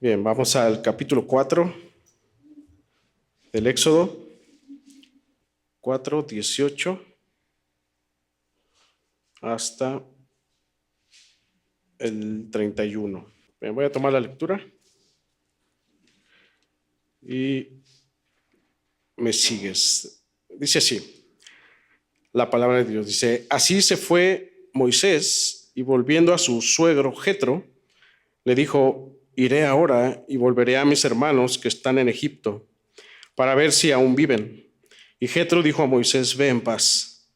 Bien, vamos al capítulo 4 del Éxodo, 4:18 hasta el 31. Bien, voy a tomar la lectura y me sigues. Dice así, la palabra de Dios dice, así se fue Moisés y volviendo a su suegro Jetro, le dijo, iré ahora y volveré a mis hermanos que están en Egipto para ver si aún viven. Y Jetro dijo a Moisés, ve en paz.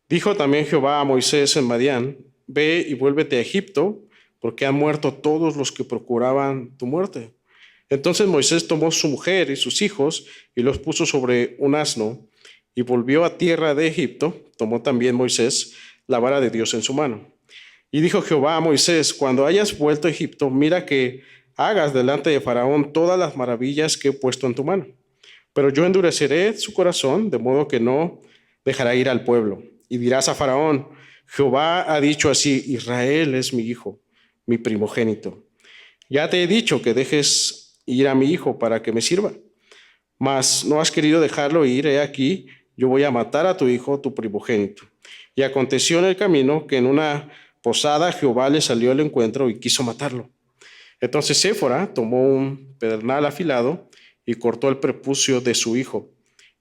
Dijo también Jehová a Moisés en Madián, ve y vuélvete a Egipto, porque han muerto todos los que procuraban tu muerte. Entonces Moisés tomó su mujer y sus hijos y los puso sobre un asno y volvió a tierra de Egipto. Tomó también Moisés la vara de Dios en su mano. Y dijo Jehová a Moisés, cuando hayas vuelto a Egipto, mira que hagas delante de Faraón todas las maravillas que he puesto en tu mano. Pero yo endureceré su corazón, de modo que no dejará ir al pueblo. Y dirás a Faraón, Jehová ha dicho así, Israel es mi hijo, mi primogénito. Ya te he dicho que dejes ir a mi hijo para que me sirva. Mas no has querido dejarlo ir, he aquí, yo voy a matar a tu hijo, tu primogénito. Y aconteció en el camino que en una posada Jehová le salió al encuentro y quiso matarlo. Entonces Séfora tomó un pedernal afilado y cortó el prepucio de su hijo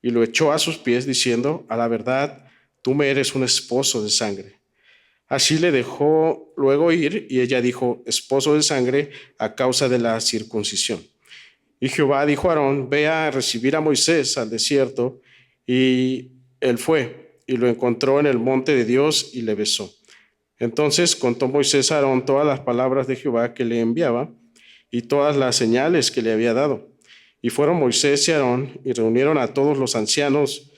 y lo echó a sus pies diciendo, a la verdad, tú me eres un esposo de sangre. Así le dejó luego ir y ella dijo, esposo de sangre a causa de la circuncisión. Y Jehová dijo a Aarón, ve a recibir a Moisés al desierto. Y él fue y lo encontró en el monte de Dios y le besó. Entonces contó Moisés a Aarón todas las palabras de Jehová que le enviaba y todas las señales que le había dado. Y fueron Moisés y Aarón y reunieron a todos los ancianos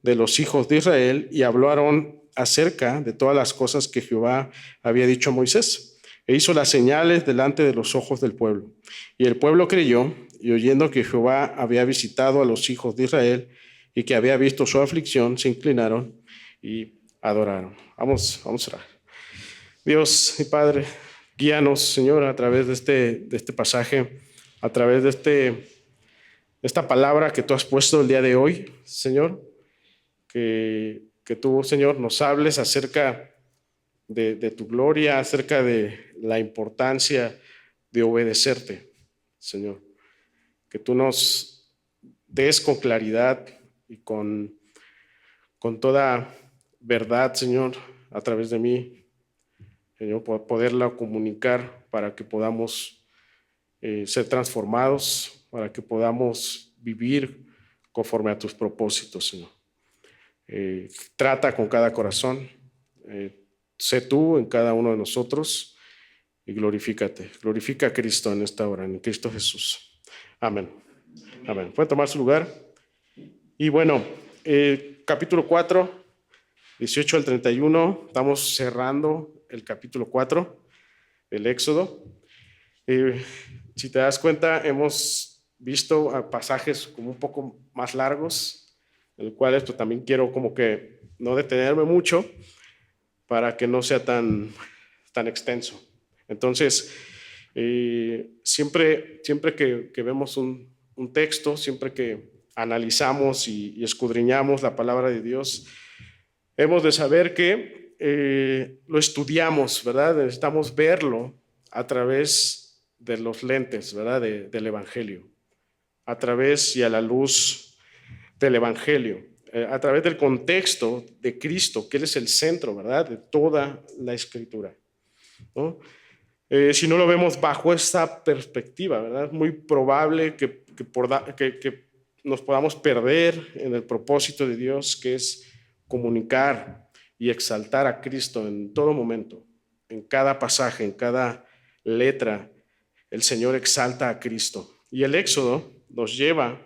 de los hijos de Israel y habló Aarón acerca de todas las cosas que Jehová había dicho a Moisés. E hizo las señales delante de los ojos del pueblo. Y el pueblo creyó y oyendo que Jehová había visitado a los hijos de Israel y que había visto su aflicción, se inclinaron y adoraron. Vamos a orar. Dios y Padre, guíanos, Señor, a través de este pasaje, a través de esta palabra que tú has puesto el día de hoy, Señor, que tú, Señor, nos hables acerca de tu gloria, acerca de la importancia de obedecerte, Señor. Que tú nos des con claridad y con toda verdad, Señor, a través de mí, Señor, poderla comunicar para que podamos ser transformados, para que podamos vivir conforme a tus propósitos, Señor. Trata con cada corazón, sé tú en cada uno de nosotros y glorifícate. Glorifica a Cristo en esta hora, en Cristo Jesús. Amén. Amén. Pueden tomar su lugar. Y bueno, capítulo 4, 18 al 31, estamos cerrando el capítulo 4 del Éxodo. Si te das cuenta, hemos visto pasajes como un poco más largos, en los cuales pues, también quiero como que no detenerme mucho para que no sea tan extenso. Entonces, siempre que vemos un texto, siempre que analizamos y escudriñamos la palabra de Dios, hemos de saber que lo estudiamos, ¿verdad? Necesitamos verlo a través de los lentes, ¿verdad? Del Evangelio, a través y a la luz del Evangelio, a través del contexto de Cristo, que Él es el centro, ¿verdad? De toda la Escritura, ¿no? Si no lo vemos bajo esta perspectiva, ¿verdad? Es muy probable que nos podamos perder en el propósito de Dios, que es comunicar y exaltar a Cristo en todo momento, en cada pasaje, en cada letra. El Señor exalta a Cristo. Y el Éxodo nos lleva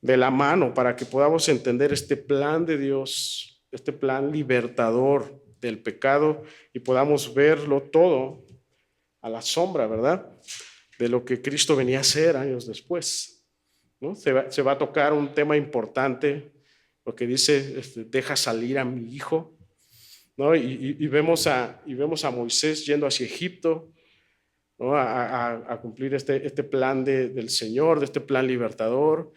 de la mano para que podamos entender este plan de Dios, este plan libertador del pecado y podamos verlo todo a la sombra, ¿verdad? De lo que Cristo venía a hacer años después, ¿no? Se va a tocar un tema importante, lo que dice, deja salir a mi hijo, ¿no? Y vemos a Moisés yendo hacia Egipto, ¿no? A cumplir este plan del Señor, de este plan libertador.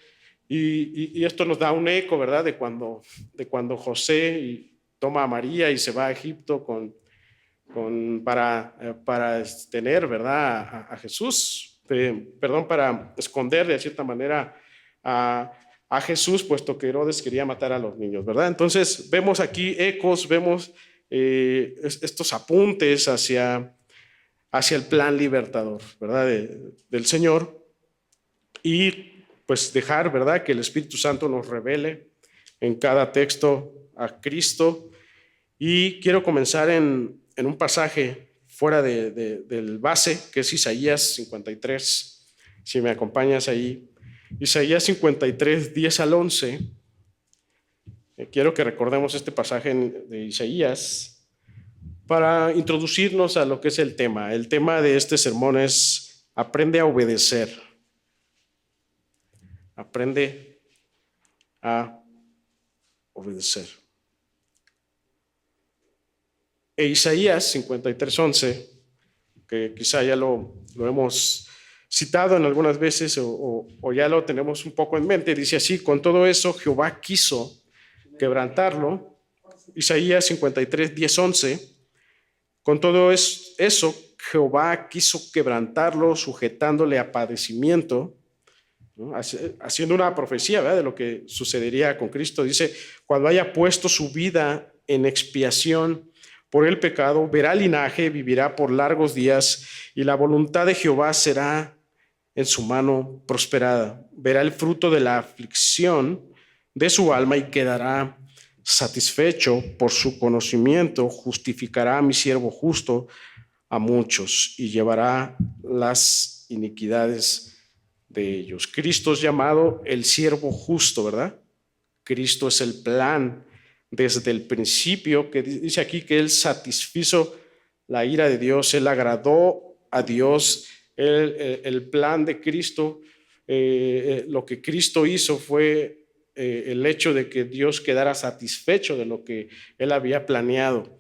Y esto nos da un eco, ¿verdad? De cuando José toma a María y se va a Egipto para tener, ¿verdad? A Jesús, perdón, para esconder de cierta manera a Jesús, puesto que Herodes quería matar a los niños, ¿verdad? Entonces vemos aquí ecos, vemos estos apuntes hacia el plan libertador, ¿verdad? Del Señor, y pues dejar, ¿verdad?, que el Espíritu Santo nos revele en cada texto a Cristo. Y quiero comenzar en un pasaje fuera del base, que es Isaías 53. Si me acompañas ahí, Isaías 53, 10 al 11. Quiero que recordemos este pasaje de Isaías para introducirnos a lo que es el tema. El tema de este sermón es: aprende a obedecer. Aprende a obedecer. Isaías 53, 11, que quizá ya lo hemos citado en algunas veces o ya lo tenemos un poco en mente, dice así: con todo eso Jehová quiso quebrantarlo. Isaías 53, 10, 11. Con todo eso Jehová quiso quebrantarlo, sujetándole a padecimiento, ¿no? Haciendo una profecía, ¿verdad?, de lo que sucedería con Cristo. Dice: cuando haya puesto su vida en expiación por el pecado, verá linaje, vivirá por largos días, y la voluntad de Jehová será en su mano prosperada. Verá el fruto de la aflicción de su alma y quedará satisfecho. Por su conocimiento justificará a mi siervo justo a muchos y llevará las iniquidades de ellos. Cristo es llamado el siervo justo, ¿verdad? Cristo es el plan desde el principio, que dice aquí que Él satisfizo la ira de Dios, Él agradó a Dios. El plan de Cristo, lo que Cristo hizo fue el hecho de que Dios quedara satisfecho de lo que Él había planeado.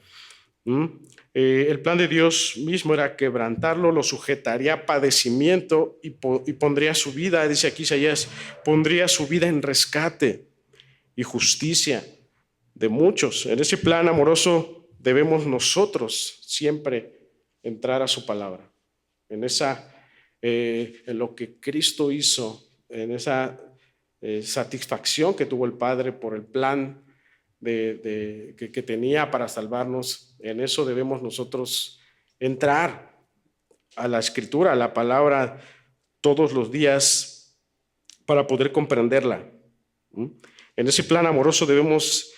El plan de Dios mismo era quebrantarlo, lo sujetaría a padecimiento y pondría su vida, dice aquí Isaías, pondría su vida en rescate y justicia de muchos. En ese plan amoroso debemos nosotros siempre entrar a su palabra, en lo que Cristo hizo, en esa satisfacción que tuvo el Padre por el plan que tenía para salvarnos. En eso debemos nosotros entrar a la Escritura, a la palabra, todos los días para poder comprenderla. En ese plan amoroso debemos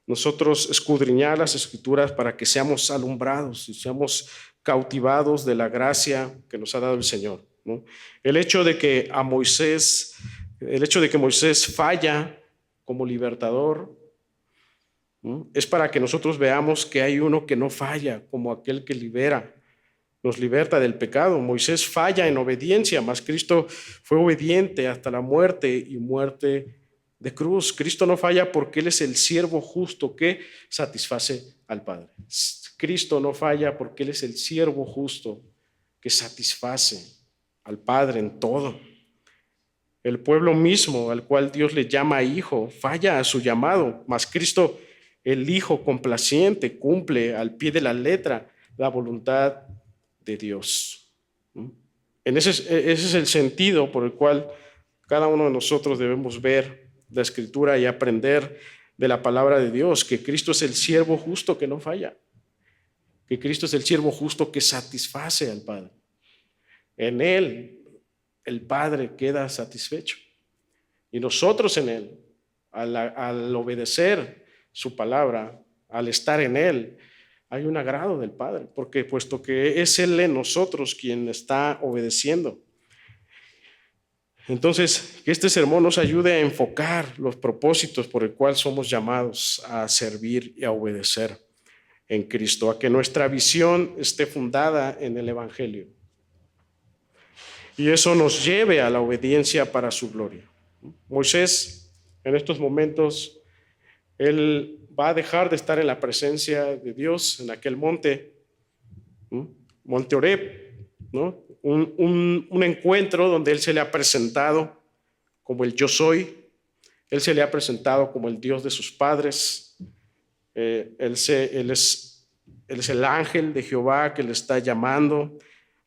nosotros escudriñar las Escrituras para que seamos alumbrados y seamos cautivados de la gracia que nos ha dado el Señor, ¿no? El hecho de que Moisés falla como libertador, ¿no?, es para que nosotros veamos que hay uno que no falla, como aquel que nos liberta del pecado. Moisés falla en obediencia, mas Cristo fue obediente hasta la muerte y muerte de cruz. Cristo no falla porque Él es el siervo justo que satisface al Padre. Cristo no falla porque Él es el siervo justo que satisface al Padre en todo. El pueblo mismo al cual Dios le llama hijo falla a su llamado, mas Cristo, el Hijo complaciente, cumple al pie de la letra la voluntad de Dios. Ese es el sentido por el cual cada uno de nosotros debemos ver la Escritura y aprender de la palabra de Dios, que Cristo es el siervo justo que no falla, que Cristo es el siervo justo que satisface al Padre. En Él el Padre queda satisfecho y nosotros en Él, al obedecer su palabra, al estar en Él, hay un agrado del Padre, porque puesto que es Él en nosotros quien está obedeciendo. Entonces, que este sermón nos ayude a enfocar los propósitos por el cual somos llamados a servir y a obedecer en Cristo, a que nuestra visión esté fundada en el Evangelio y eso nos lleve a la obediencia para su gloria. Moisés, en estos momentos, él va a dejar de estar en la presencia de Dios en aquel monte Oreb, ¿no?, un encuentro donde él se le ha presentado como el yo soy. Él se le ha presentado como el Dios de sus padres. Él es el ángel de Jehová que le está llamando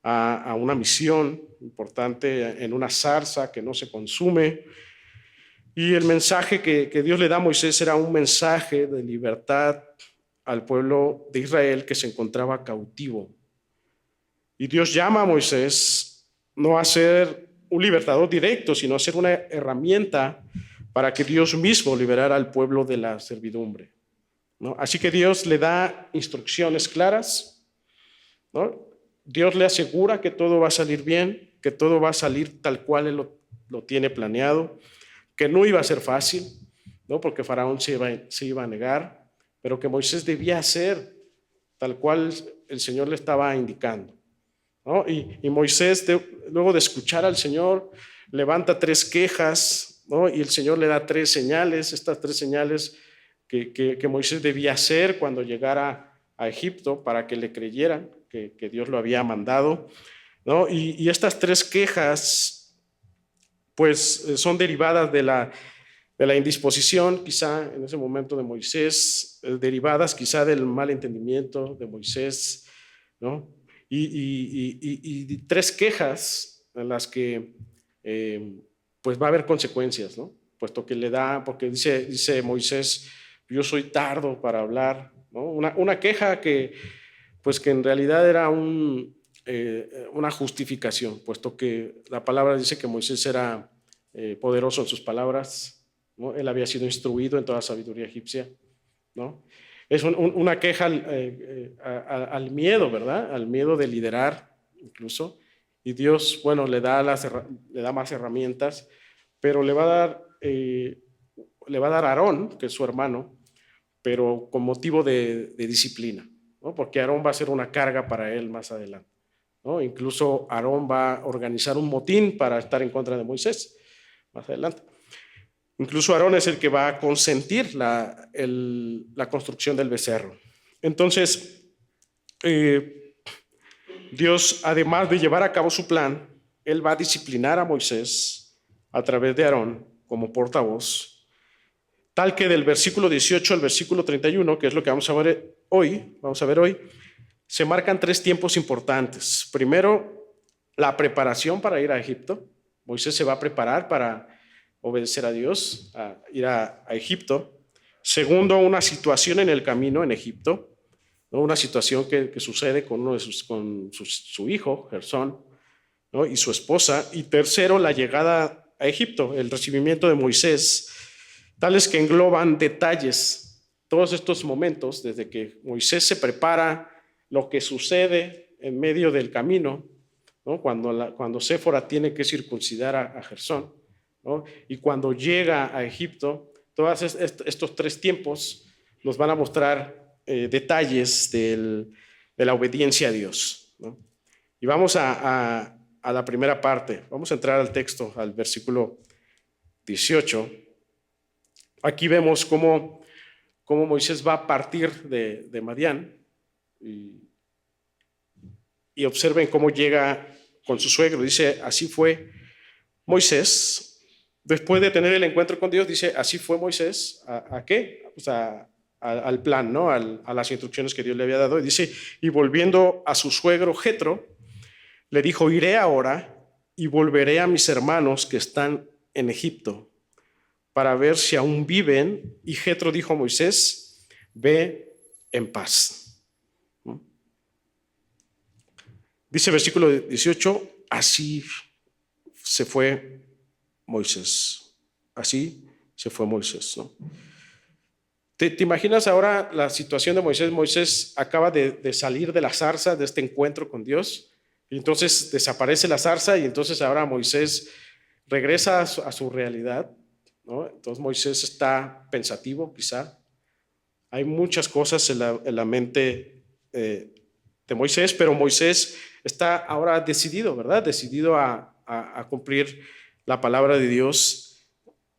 a una misión importante en una zarza que no se consume. Y el mensaje que Dios le da a Moisés era un mensaje de libertad al pueblo de Israel que se encontraba cautivo. Y Dios llama a Moisés no a ser un libertador directo, sino a ser una herramienta para que Dios mismo liberara al pueblo de la servidumbre, ¿no? Así que Dios le da instrucciones claras, ¿no? Dios le asegura que todo va a salir bien, que todo va a salir tal cual él lo tiene planeado, que no iba a ser fácil, ¿no? Porque Faraón se iba a negar, pero que Moisés debía hacer tal cual el Señor le estaba indicando, ¿no? Y Moisés, luego de escuchar al Señor, levanta 3 quejas, ¿no? Y el Señor le da 3 señales, estas 3 señales que Moisés debía hacer cuando llegara a Egipto para que le creyeran que Dios lo había mandado, ¿no? Y estas 3 quejas, pues, son derivadas de la indisposición, quizá en ese momento de Moisés, derivadas quizá del mal entendimiento de Moisés, ¿no? Y 3 quejas en las que pues va a haber consecuencias, ¿no? Puesto que porque dice Moisés, yo soy tardo para hablar, ¿no? Una queja que en realidad era una justificación, puesto que la palabra dice que Moisés era poderoso en sus palabras, ¿no? Él había sido instruido en toda sabiduría egipcia, ¿no? Es una queja al miedo, ¿verdad? Al miedo de liderar incluso. Y Dios, bueno, le da más herramientas, pero le va a dar a Aarón, que es su hermano, pero con motivo de disciplina, ¿no? Porque Aarón va a ser una carga para él más adelante, ¿no? Incluso Aarón va a organizar un motín para estar en contra de Moisés más adelante. Incluso Aarón es el que va a consentir la construcción del becerro. Entonces, Dios, además de llevar a cabo su plan, él va a disciplinar a Moisés a través de Aarón como portavoz, tal que del versículo 18 al versículo 31, que es lo que vamos a ver hoy, se marcan 3 tiempos importantes. Primero, la preparación para ir a Egipto. Moisés se va a preparar para obedecer a Dios, a ir a Egipto. Segundo, una situación en el camino en Egipto, ¿no? Una situación que sucede con su hijo, Gersón, ¿no? Y su esposa. Y tercero, la llegada a Egipto, el recibimiento de Moisés, tales que engloban detalles, todos estos momentos, desde que Moisés se prepara, lo que sucede en medio del camino, ¿no? Cuando Séfora tiene que circuncidar a Gersón, ¿no? Y cuando llega a Egipto, todos estos 3 tiempos nos van a mostrar detalles de la obediencia a Dios, ¿no? Y vamos a la primera parte. Vamos a entrar al texto, al versículo 18. Aquí vemos cómo Moisés va a partir de Madián y observen cómo llega con su suegro. Dice, así fue Moisés, después de tener el encuentro con Dios, dice, así fue Moisés, ¿a qué? Pues al plan, ¿no? A las instrucciones que Dios le había dado. Y dice, y volviendo a su suegro Jetro, le dijo, iré ahora y volveré a mis hermanos que están en Egipto para ver si aún viven. Y Jetro dijo a Moisés, ve en paz. ¿No? Dice versículo 18, así se fue Moisés. Así se fue Moisés, ¿no? ¿Te imaginas ahora la situación de Moisés? Moisés acaba de salir de la zarza, de este encuentro con Dios, y entonces desaparece la zarza y entonces ahora Moisés regresa a su realidad, ¿no? Entonces Moisés está pensativo, quizá. Hay muchas cosas en la mente de Moisés, pero Moisés está ahora decidido, ¿verdad? Decidido a cumplir la palabra de Dios.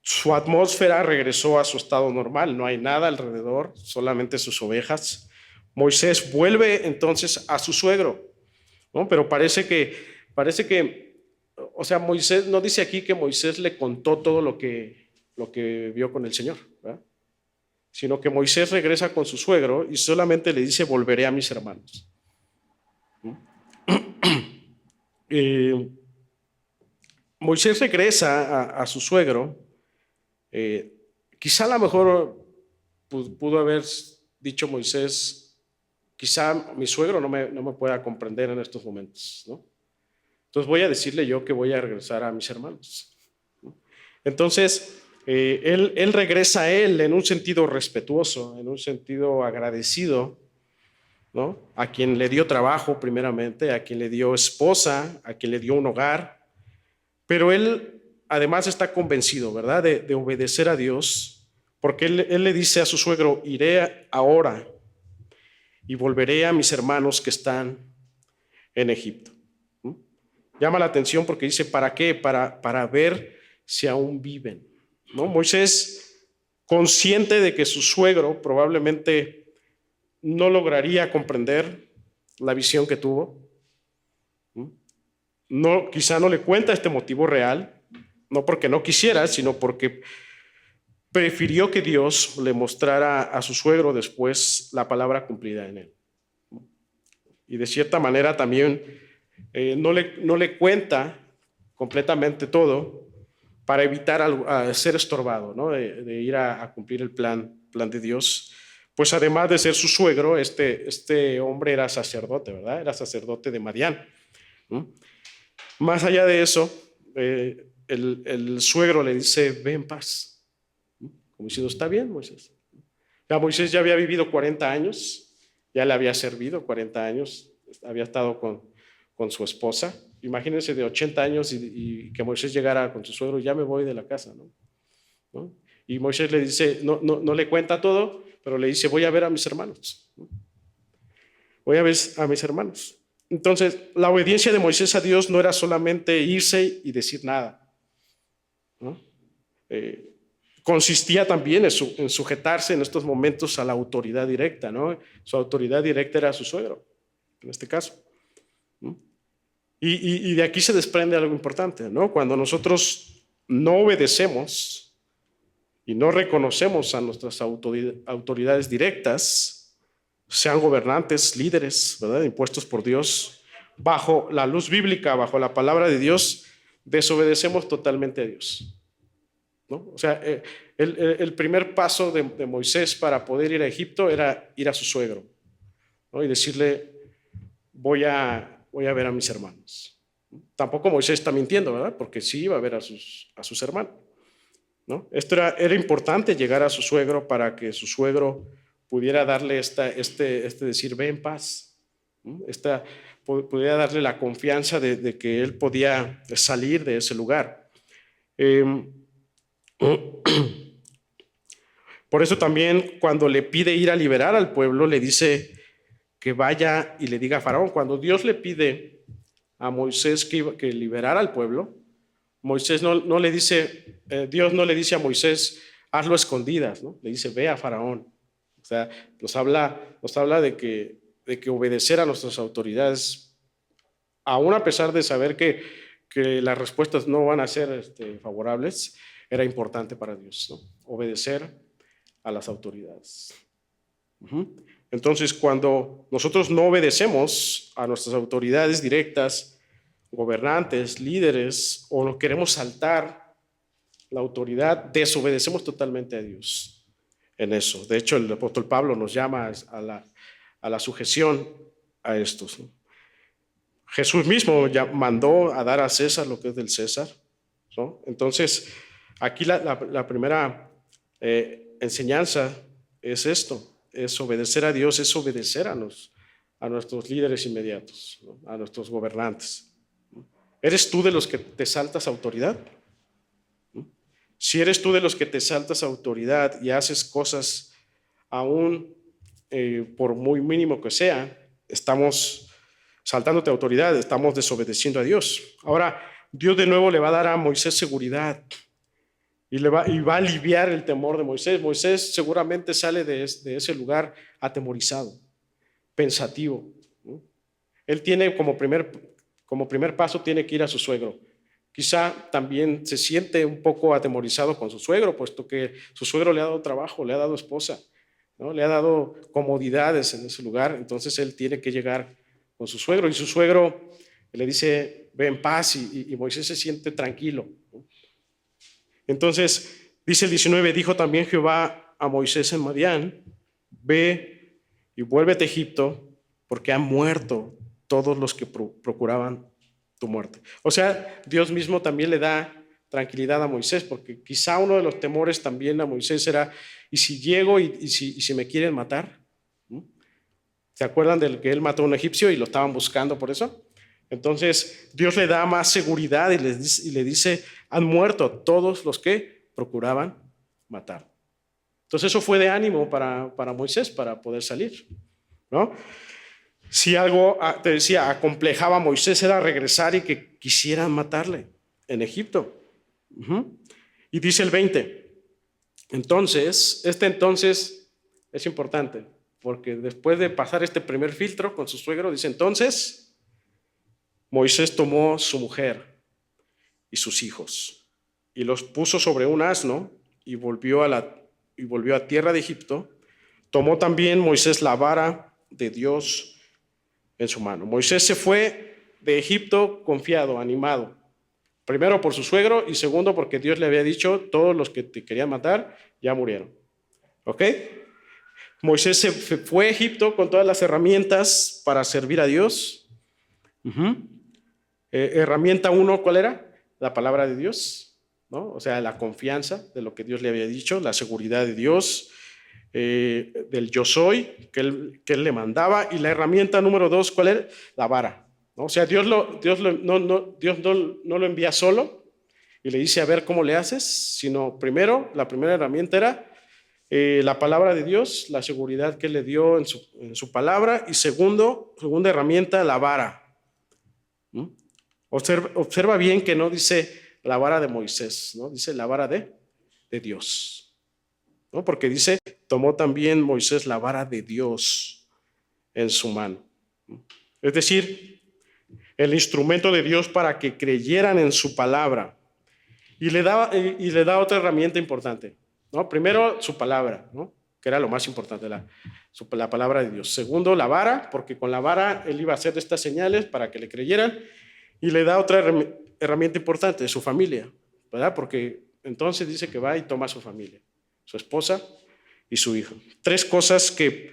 Su atmósfera regresó a su estado normal, no hay nada alrededor, solamente sus ovejas. Moisés vuelve entonces a su suegro, ¿no? Pero parece que parece que, o sea, Moisés, no dice aquí que Moisés le contó todo lo que vio con el Señor, ¿verdad? Sino que Moisés regresa con su suegro y solamente le dice, volveré a mis hermanos. Eh, Moisés regresa a su suegro. Quizá a lo mejor pudo haber dicho Moisés, quizá mi suegro no me pueda comprender en estos momentos, ¿no? Entonces voy a decirle yo que voy a regresar a mis hermanos. Entonces, él regresa a él en un sentido respetuoso, en un sentido agradecido, ¿no? A quien le dio trabajo primeramente, a quien le dio esposa, a quien le dio un hogar, pero él además está convencido, ¿verdad?, de obedecer a Dios, porque él le dice a su suegro, iré ahora y volveré a mis hermanos que están en Egipto. Llama la atención porque dice, ¿para qué? Para ver si aún viven, ¿no? Moisés, consciente de que su suegro probablemente no lograría comprender la visión que tuvo, no, quizá no le cuenta este motivo real, no porque no quisiera, sino porque prefirió que Dios le mostrara a su suegro después la palabra cumplida en él. Y de cierta manera también no le cuenta completamente todo para evitar a ser estorbado, ¿no? de ir a cumplir el plan de Dios. Pues además de ser su suegro, este hombre era sacerdote, ¿verdad? Era sacerdote de Madián. Más allá de eso, el suegro le dice, ve en paz. Como diciendo, está bien, Moisés. Ya Moisés ya había vivido 40 años, ya le había servido 40 años, había estado con su esposa. Imagínense de 80 años y que Moisés llegara con su suegro, ya me voy de la casa, ¿no? Y Moisés le dice, no le cuenta todo, pero le dice, voy a ver a mis hermanos. Voy a ver a mis hermanos. Entonces, la obediencia de Moisés a Dios no era solamente irse y decir nada, ¿no? Consistía también en sujetarse en estos momentos a la autoridad directa, ¿no? Su autoridad directa era su suegro, en este caso. Y de aquí se desprende algo importante, ¿no? Cuando nosotros no obedecemos y no reconocemos a nuestras autoridades directas, sean gobernantes, líderes, ¿verdad?, impuestos por Dios, bajo la luz bíblica, bajo la palabra de Dios, desobedecemos totalmente a Dios, ¿no? O sea, el primer paso de Moisés para poder ir a Egipto era ir a su suegro, ¿no? Y decirle, voy a ver a mis hermanos. Tampoco Moisés está mintiendo, ¿verdad? Porque sí iba a ver a sus hermanos, ¿no? Esto era importante, llegar a su suegro para que su suegro pudiera darle decir, ve en paz, ¿no? Pudiera darle la confianza de que él podía salir de ese lugar. Por eso también cuando le pide ir a liberar al pueblo, le dice que vaya y le diga a Faraón. Cuando Dios le pide a Moisés que liberara al pueblo, Moisés no le dice, Dios no le dice a Moisés, hazlo a escondidas, ¿no? Le dice, ve a Faraón. O sea, nos habla de que obedecer a nuestras autoridades, aún a pesar de saber que las respuestas no van a ser favorables, era importante para Dios, ¿no? Obedecer a las autoridades. Entonces, cuando nosotros no obedecemos a nuestras autoridades directas, gobernantes, líderes, o no queremos saltar la autoridad, desobedecemos totalmente a Dios en eso. De hecho, el apóstol Pablo nos llama a la sujeción a estos, ¿no? Jesús mismo ya mandó a dar a César lo que es del César, ¿no? Entonces, aquí la primera enseñanza es esto, es obedecer a Dios, es obedecer a nuestros líderes inmediatos, ¿no?, a nuestros gobernantes. ¿Eres tú de los que te saltas autoridad? Si eres tú de los que te saltas autoridad y haces cosas aún por muy mínimo que sea, estamos saltándote autoridad, estamos desobedeciendo a Dios. Ahora, Dios de nuevo le va a dar a Moisés seguridad y va a aliviar el temor de Moisés. Moisés seguramente sale de ese lugar atemorizado, pensativo, ¿no? Él tiene como primer Como primer paso tiene que ir a su suegro. Quizá también se siente un poco atemorizado con su suegro, puesto que su suegro le ha dado trabajo, le ha dado esposa, ¿no? Le ha dado comodidades en ese lugar. Entonces él tiene que llegar con su suegro y su suegro le dice, ve en paz, y Moisés se siente tranquilo, ¿no? Entonces dice el 19, dijo también Jehová a Moisés en Madián, ve y vuélvete a Egipto, porque han muerto todos los que procuraban tu muerte. O sea, Dios mismo también le da tranquilidad a Moisés, porque quizá uno de los temores también a Moisés era, ¿y si llego y si me quieren matar? ¿Se acuerdan del que él mató a un egipcio y lo estaban buscando por eso? Entonces Dios le da más seguridad y le dice, han muerto todos los que procuraban matar. Entonces eso fue de ánimo para Moisés para poder salir, ¿no? Si algo, te decía, acomplejaba a Moisés era regresar y que quisieran matarle en Egipto. Y dice el 20, entonces es importante, porque después de pasar este primer filtro con su suegro, dice, entonces Moisés tomó su mujer y sus hijos y los puso sobre un asno y volvió a tierra de Egipto. Tomó también Moisés la vara de Dios en su mano. Moisés se fue de Egipto confiado, animado. Primero por su suegro y segundo porque Dios le había dicho, todos los que te querían matar ya murieron. ¿Ok? Moisés se fue a Egipto con todas las herramientas para servir a Dios. Herramienta 1, ¿cuál era? La palabra de Dios, ¿no? O sea, la confianza de lo que Dios le había dicho, la seguridad de Dios, del yo soy que él le mandaba. Y la herramienta número 2, ¿cuál era? La vara, ¿no? O sea, Dios no lo envía solo y le dice a ver cómo le haces, sino primero, la primera herramienta era la palabra de Dios, la seguridad que le dio en su palabra, y segunda herramienta, la vara. Observa bien que no dice la vara de Moisés, ¿no? Dice la vara de Dios, ¿no? Porque dice, tomó también Moisés la vara de Dios en su mano. Es decir, el instrumento de Dios para que creyeran en su palabra. Y le da otra herramienta importante, ¿no? Primero, su palabra, ¿no? Que era lo más importante, la palabra de Dios. Segundo, la vara, porque con la vara él iba a hacer estas señales para que le creyeran. Y le da otra herramienta importante, su familia, ¿verdad? Porque entonces dice que va y toma a su familia, su esposa y su hijo. 3 cosas que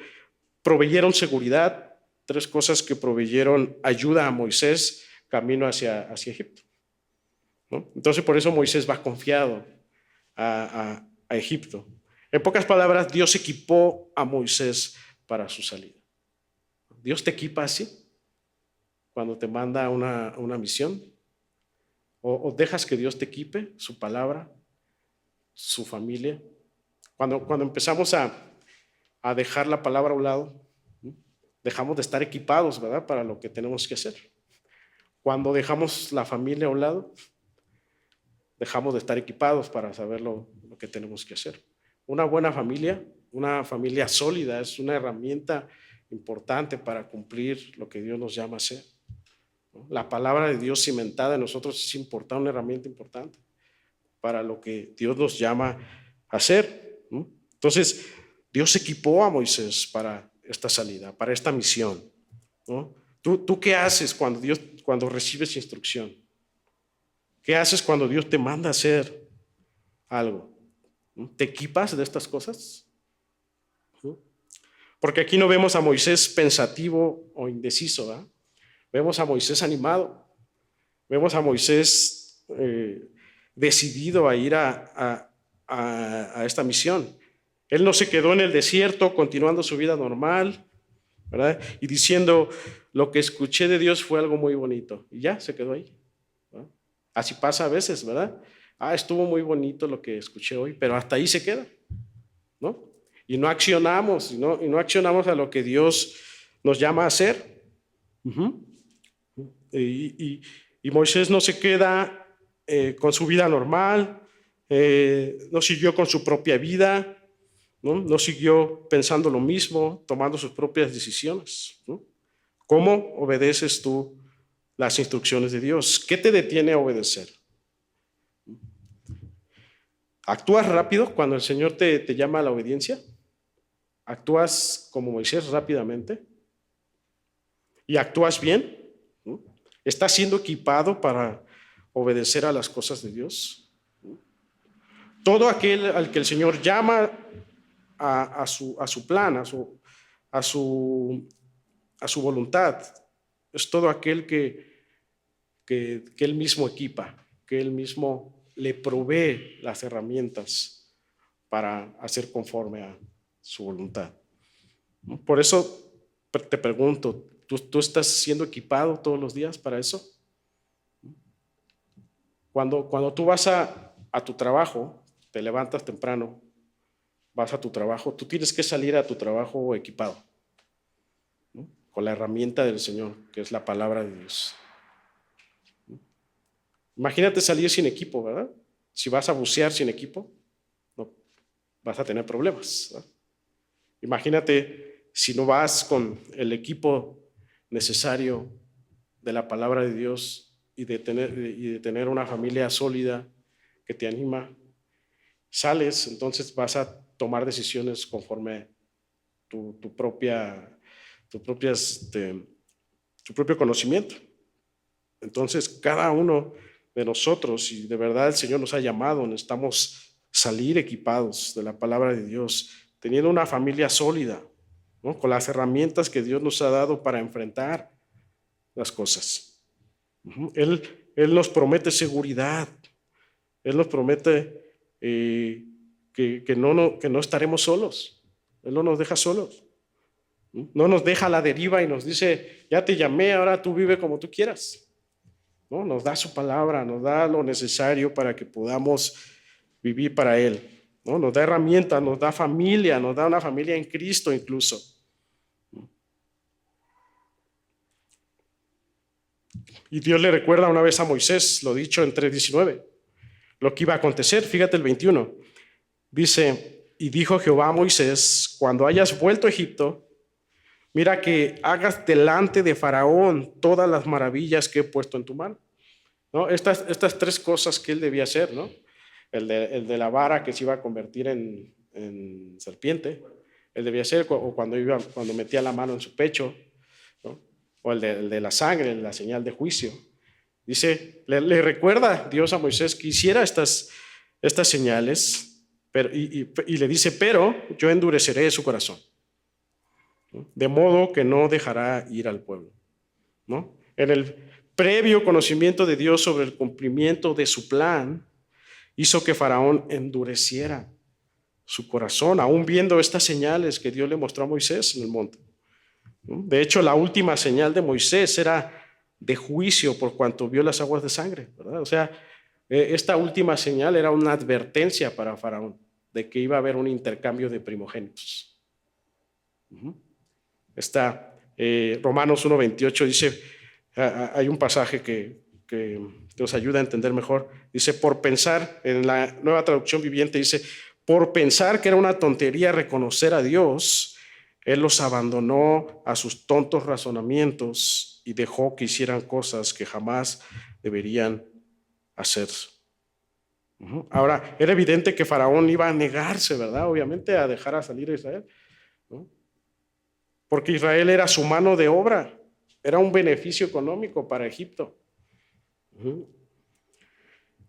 proveyeron seguridad, 3 cosas que proveyeron ayuda a Moisés camino hacia Egipto, ¿no? Entonces por eso Moisés va confiado a Egipto. En pocas palabras, Dios equipó a Moisés para su salida. Dios te equipa así cuando te manda una misión, o dejas que Dios te equipe, su palabra, su familia. Cuando empezamos a dejar la palabra a un lado, dejamos de estar equipados, ¿verdad?, para lo que tenemos que hacer. Cuando dejamos la familia a un lado, dejamos de estar equipados para saber lo que tenemos que hacer. Una buena familia, una familia sólida, es una herramienta importante para cumplir lo que Dios nos llama a hacer. La palabra de Dios cimentada en nosotros es importante, una herramienta importante para lo que Dios nos llama a hacer, ¿no? Entonces, Dios equipó a Moisés para esta salida, para esta misión, ¿no? ¿Tú qué haces cuando recibes instrucción? ¿Qué haces cuando Dios te manda a hacer algo? ¿Te equipas de estas cosas? ¿No? Porque aquí no vemos a Moisés pensativo o indeciso, ¿verdad? Vemos a Moisés animado, vemos a Moisés decidido a ir a esta misión. Él no se quedó en el desierto continuando su vida normal, ¿verdad? Y diciendo, lo que escuché de Dios fue algo muy bonito. Y ya, se quedó ahí, ¿verdad? Así pasa a veces, ¿verdad? Estuvo muy bonito lo que escuché hoy, pero hasta ahí se queda, ¿no? Y no accionamos, y no accionamos a lo que Dios nos llama a hacer. Y Moisés no se queda con su vida normal, no siguió con su propia vida, no siguió pensando lo mismo, tomando sus propias decisiones, ¿no? ¿Cómo obedeces tú las instrucciones de Dios. ¿Qué te detiene a obedecer? ¿Actúas rápido cuando el Señor te llama a la obediencia? ¿Actúas como Moisés rápidamente? ¿Y actúas bien? ¿Estás siendo equipado para obedecer a las cosas de Dios? Todo aquel al que el Señor llama a su plan, a su voluntad, es todo aquel que Él mismo equipa, que Él mismo le provee las herramientas para hacer conforme a su voluntad. Por eso te pregunto, ¿tú estás siendo equipado todos los días para eso? Cuando tú vas a tu trabajo, te levantas temprano, vas a tu trabajo, tú tienes que salir a tu trabajo equipado, ¿no? Con la herramienta del Señor, que es la palabra de Dios. Imagínate salir sin equipo, ¿verdad? Si vas a bucear sin equipo, no, vas a tener problemas, ¿verdad? Imagínate si no vas con el equipo necesario de la palabra de Dios y de tener una familia sólida que te anima. Sales, entonces vas a tomar decisiones conforme tu propio conocimiento. Entonces, cada uno de nosotros, y de verdad el Señor nos ha llamado, necesitamos salir equipados de la palabra de Dios, teniendo una familia sólida, ¿no? Con las herramientas que Dios nos ha dado para enfrentar las cosas. Él nos promete seguridad, Él nos promete que no estaremos solos, Él no nos deja solos, no nos deja a la deriva y nos dice, ya te llamé, ahora tú vive como tú quieras. ¿No? Nos da su palabra, nos da lo necesario para que podamos vivir para Él, ¿no? Nos da herramientas, nos da familia, nos da una familia en Cristo incluso. Y Dios le recuerda una vez a Moisés, lo dicho en 3:19, lo que iba a acontecer. Fíjate el 21. Dice, y dijo Jehová a Moisés, cuando hayas vuelto a Egipto, mira que hagas delante de Faraón todas las maravillas que he puesto en tu mano. ¿No? Estas tres cosas que él debía hacer, ¿no? El de la vara que se iba a convertir en serpiente, él debía hacer, o cuando metía la mano en su pecho, ¿no? O el de la sangre, la señal de juicio. Dice, le recuerda Dios a Moisés que hiciera estas señales, y le dice, pero yo endureceré su corazón, ¿no? De modo que no dejará ir al pueblo, ¿no? En el previo conocimiento de Dios sobre el cumplimiento de su plan, hizo que Faraón endureciera su corazón, aún viendo estas señales que Dios le mostró a Moisés en el monte. De hecho, la última señal de Moisés era de juicio por cuanto vio las aguas de sangre, ¿verdad? O sea, esta última señal era una advertencia para Faraón de que iba a haber un intercambio de primogénitos. Romanos 1:28 dice, hay un pasaje que nos ayuda a entender mejor. Dice, por pensar, en la Nueva Traducción Viviente dice, por pensar que era una tontería reconocer a Dios, Él los abandonó a sus tontos razonamientos y dejó que hicieran cosas que jamás deberían hacer. Ahora, era evidente que Faraón iba a negarse, ¿verdad? Obviamente a dejar a salir a Israel, ¿no? Porque Israel era su mano de obra, era un beneficio económico para Egipto.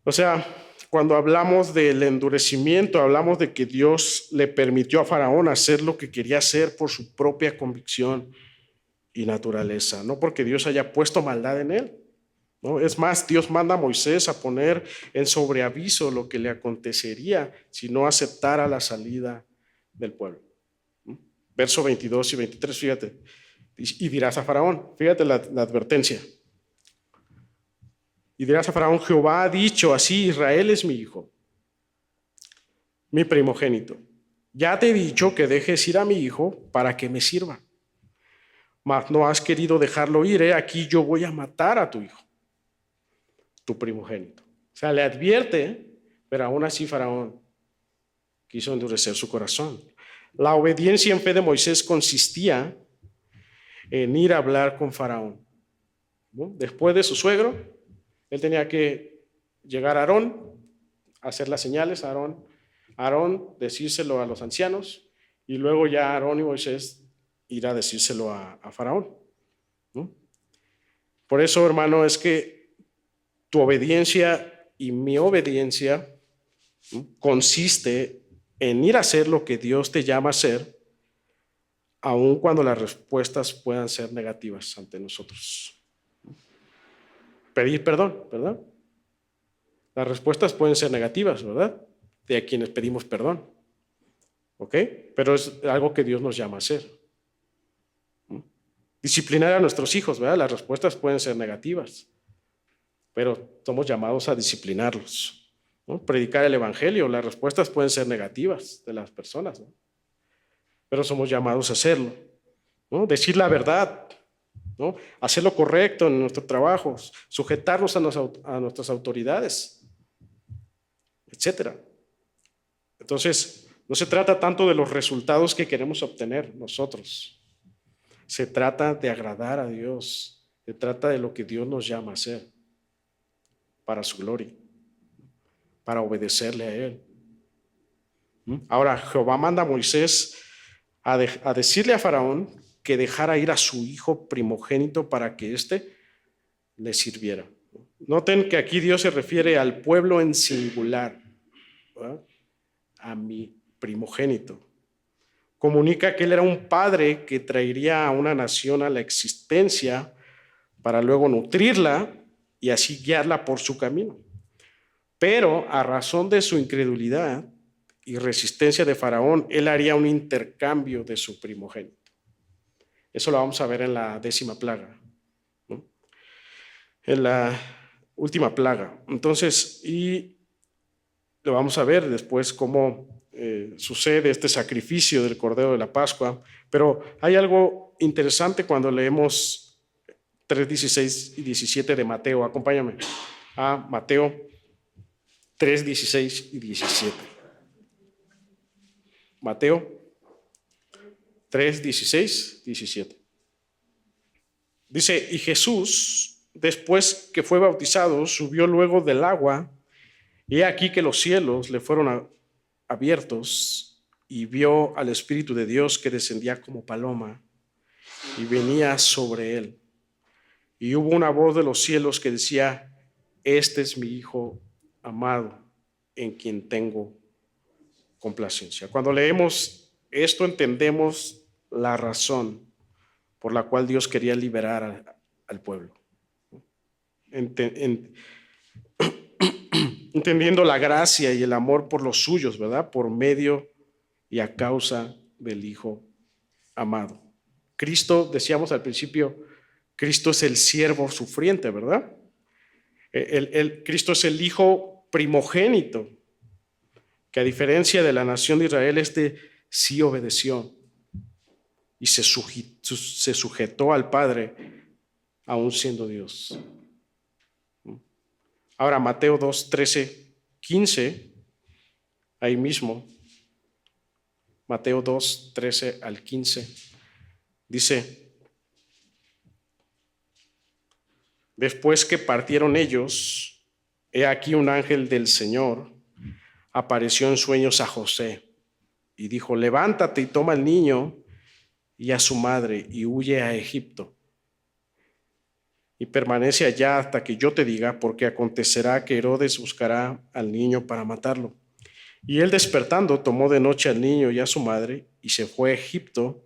O sea, cuando hablamos del endurecimiento, hablamos de que Dios le permitió a Faraón hacer lo que quería hacer por su propia convicción y naturaleza, no porque Dios haya puesto maldad en él, ¿no? Es más, Dios manda a Moisés a poner en sobreaviso lo que le acontecería si no aceptara la salida del pueblo. Verso 22 y 23, fíjate. Y dirás a Faraón, fíjate la advertencia. Y dirás a Faraón, Jehová ha dicho así, Israel es mi hijo, mi primogénito. Ya te he dicho que dejes ir a mi hijo para que me sirva. Mas no has querido dejarlo ir, aquí yo voy a matar a tu hijo, tu primogénito. O sea, le advierte, pero aún así Faraón quiso endurecer su corazón. La obediencia en fe de Moisés consistía en ir a hablar con Faraón, ¿no? Después de su suegro, él tenía que llegar a Aarón, hacer las señales a Aarón decírselo a los ancianos, y luego ya Aarón y Moisés ir a decírselo a Faraón, ¿no? Por eso, hermano, es que tu obediencia y mi obediencia, ¿no?, consiste en ir a hacer lo que Dios te llama a hacer, aun cuando las respuestas puedan ser negativas ante nosotros. Pedir perdón, ¿verdad? Las respuestas pueden ser negativas, ¿verdad? De a quienes pedimos perdón, ¿ok? Pero es algo que Dios nos llama a hacer. Disciplinar a nuestros hijos, ¿verdad? Las respuestas pueden ser negativas, pero somos llamados a disciplinarlos, ¿no? Predicar el evangelio, las respuestas pueden ser negativas de las personas, ¿no? Pero somos llamados a hacerlo, ¿no? Decir la verdad, ¿no? Hacer lo correcto en nuestros trabajos, sujetarnos a nuestras autoridades, etcétera. Entonces, no se trata tanto de los resultados que queremos obtener nosotros. Se trata de agradar a Dios. Se trata de lo que Dios nos llama a hacer para su gloria, para obedecerle a Él. Ahora, Jehová manda a Moisés a decirle a Faraón que dejara ir a su hijo primogénito para que éste le sirviera. Noten que aquí Dios se refiere al pueblo en singular, ¿verdad? A mi primogénito. Comunica que él era un padre que traería a una nación a la existencia para luego nutrirla y así guiarla por su camino. Pero a razón de su incredulidad y resistencia de Faraón, él haría un intercambio de su primogénito. Eso lo vamos a ver en la 10ª plaga, ¿no? En la última plaga. Entonces, y lo vamos a ver después cómo sucede este sacrificio del Cordero de la Pascua. Pero hay algo interesante cuando leemos 3:16 y 17 de Mateo. Acompáñame a Mateo 3:16 y 17. Mateo 3:16, 17. Dice, y Jesús, después que fue bautizado, subió luego del agua, y he aquí que los cielos le fueron abiertos, y vio al Espíritu de Dios que descendía como paloma y venía sobre él. Y hubo una voz de los cielos que decía, este es mi Hijo amado, en quien tengo complacencia. Cuando leemos esto entendemos la razón por la cual Dios quería liberar al pueblo. Entendiendo la gracia y el amor por los suyos, ¿verdad? Por medio y a causa del Hijo amado. Cristo, decíamos al principio, Cristo es el siervo sufriente, ¿verdad? Cristo es el Hijo primogénito, que a diferencia de la nación de Israel, sí obedeció y se sujetó al Padre, aún siendo Dios. Ahora, Mateo 2, 13, 15, ahí mismo, Mateo 2, 13 al 15, dice, después que partieron ellos, he aquí un ángel del Señor apareció en sueños a José y dijo, levántate y toma al niño y a su madre y huye a Egipto y permanece allá hasta que yo te diga, porque acontecerá que Herodes buscará al niño para matarlo. Y él despertando tomó de noche al niño y a su madre y se fue a Egipto.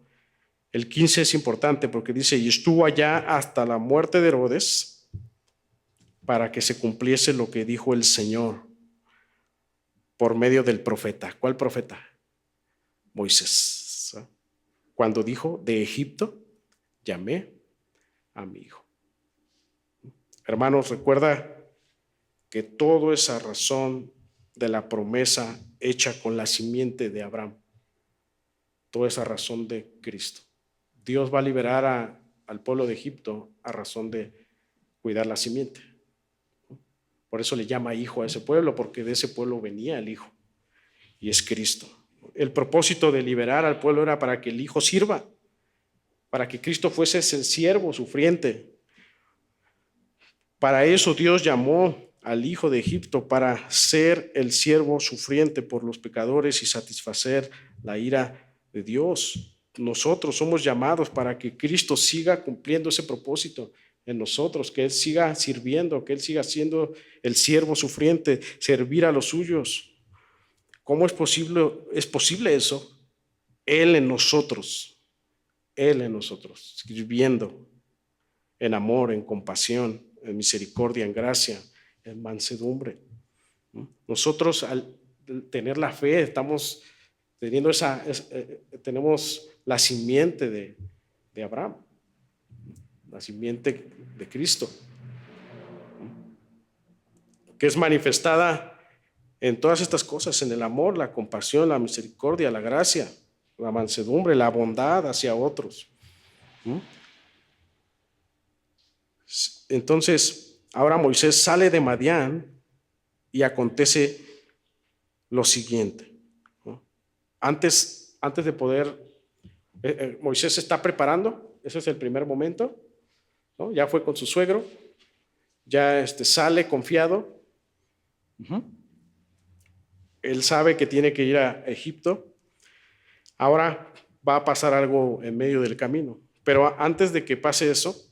El 15 es importante porque dice, y estuvo allá hasta la muerte de Herodes para que se cumpliese lo que dijo el Señor por medio del profeta. ¿Cuál profeta? Moisés. Cuando dijo, de Egipto llamé a mi hijo. Hermanos, recuerda que todo es a razón de la promesa hecha con la simiente de Abraham. Todo es a razón de Cristo. Dios va a liberar al pueblo de Egipto a razón de cuidar la simiente. Por eso le llama hijo a ese pueblo, porque de ese pueblo venía el hijo, y es Cristo. El propósito de liberar al pueblo era para que el hijo sirva, para que Cristo fuese ese siervo sufriente, Para eso Dios llamó al hijo de Egipto, para ser el siervo sufriente por los pecadores y satisfacer la ira de Dios. Nosotros somos llamados para que Cristo siga cumpliendo ese propósito en nosotros, que Él siga sirviendo, que Él siga siendo el siervo sufriente, servir a los suyos. ¿Cómo es posible? ¿Es posible eso? Él en nosotros, sirviendo en amor, en compasión, en misericordia, en gracia, en mansedumbre. Nosotros, al tener la fe, estamos teniendo tenemos la simiente de Abraham, la simiente de Cristo, que es manifestada en todas estas cosas, en el amor, la compasión, la misericordia, la gracia, la mansedumbre, la bondad hacia otros. Entonces, ahora Moisés sale de Madián y acontece lo siguiente. Antes de poder, Moisés se está preparando, ese es el primer momento, ¿no? Ya fue con su suegro, ya sale confiado. Él sabe que tiene que ir a Egipto. Ahora va a pasar algo en medio del camino. Pero antes de que pase eso,